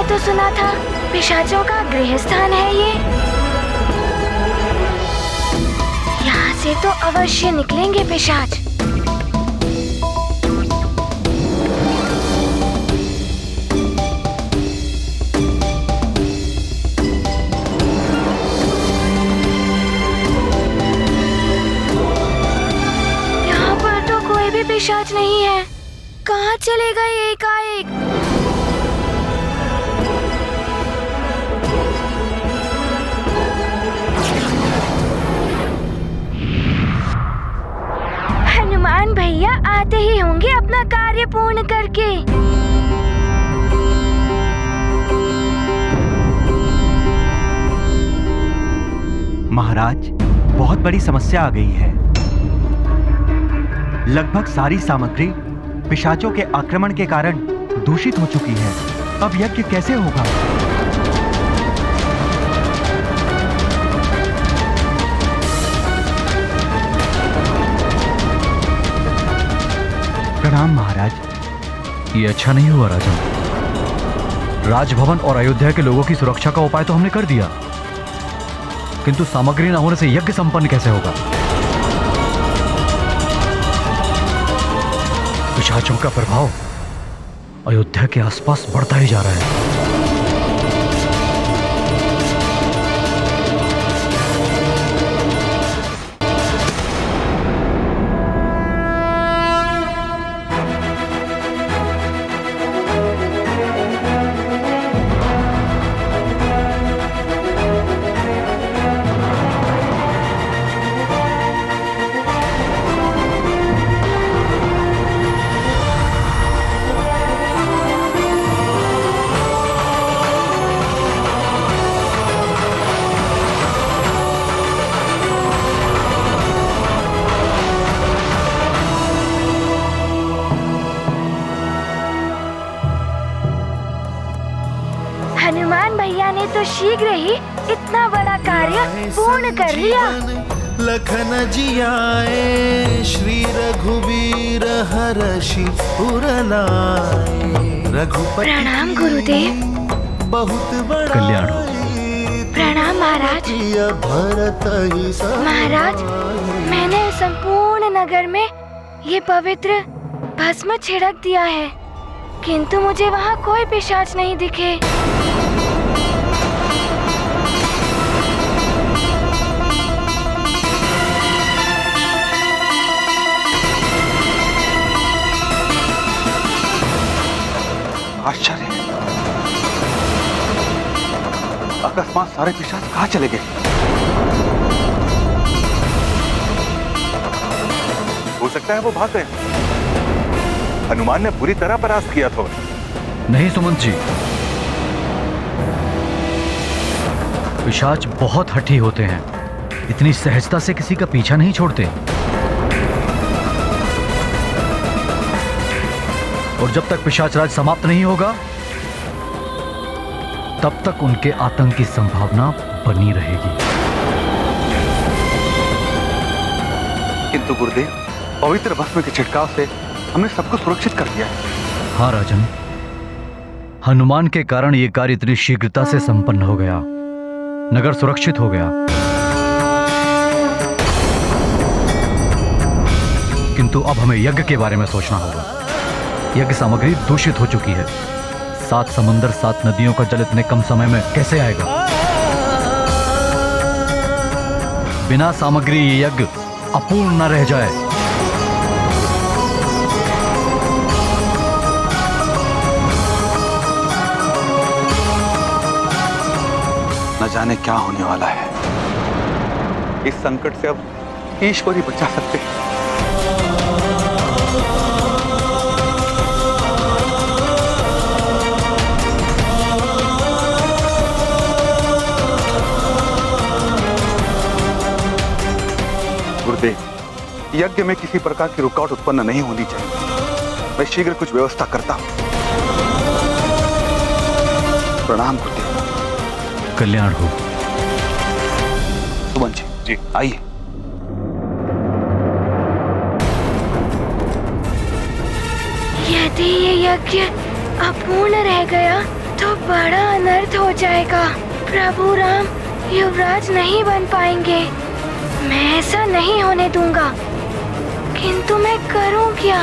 तो सुना था पिशाचों का गृह स्थान है ये। यहाँ से तो अवश्य निकलेंगे पिशाच। यहाँ पर तो कोई भी पिशाच नहीं है, कहाँ चले गए एकाएक? हनुमान भैया आते ही होंगे अपना कार्य पूर्ण करके। महाराज, बहुत बड़ी समस्या आ गई है। लगभग सारी सामग्री पिशाचों के आक्रमण के कारण दूषित हो चुकी है। अब यज्ञ कैसे होगा? प्रणाम महाराज। ये अच्छा नहीं हुआ राजन। राजभवन और अयोध्या के लोगों की सुरक्षा का उपाय तो हमने कर दिया, किंतु सामग्री न होने से यज्ञ संपन्न कैसे होगा? पिशाचों का प्रभाव अयोध्या के आसपास बढ़ता ही जा रहा है। हनुमान भैया ने तो शीघ्र ही इतना बड़ा कार्य पूर्ण कर लिया। लखन जियाए श्री रघुवीर हर्षि उर लाए। रघुपति प्रणाम गुरुदेव। बहुत बड़ा कल्याण। प्रणाम महाराज। महाराज, मैंने संपूर्ण नगर में ये पवित्र भस्म छिड़क दिया है, किंतु मुझे वहाँ कोई पिशाच नहीं दिखे। आश्चर्य, अकस्मात सारे पिशाच कहाँ चले गए? हो सकता है वो भाग गए। हनुमान ने पूरी तरह परास्त किया था। नहीं सुमंत जी, पिशाच बहुत हठी होते हैं, इतनी सहजता से किसी का पीछा नहीं छोड़ते। और जब तक पिशाच राज समाप्त नहीं होगा, तब तक उनके आतंक की संभावना बनी रहेगी। किंतु गुरुदेव, पवित्र भस्म के छिड़काव से हमने सब कुछ सुरक्षित कर दिया है। हाँ राजन, हनुमान के कारण यह कार्य इतनी शीघ्रता से संपन्न हो गया। नगर सुरक्षित हो गया। किंतु अब हमें यज्ञ के बारे में सोचना होगा। यज्ञ सामग्री दूषित हो चुकी है। 7 समुंदर 7 नदियों का जल इतने कम समय में कैसे आएगा? बिना सामग्री ये यज्ञ अपूर्ण न रह जाए। न जाने क्या होने वाला है। इस संकट से अब ईश्वर ही बचा सकते हैं। गुरुदेव, यज्ञ में किसी प्रकार की रुकावट उत्पन्न नहीं होनी चाहिए। मैं शीघ्र कुछ व्यवस्था करता हूं। प्रणाम गुरुदेव। कल्याण हो। सुमन जी, आइए। यदि ये यज्ञ अपूर्ण रह गया तो बड़ा अनर्थ हो जाएगा। प्रभु राम युवराज नहीं बन पाएंगे। मैं ऐसा नहीं होने दूंगा। किंतु मैं करूं क्या?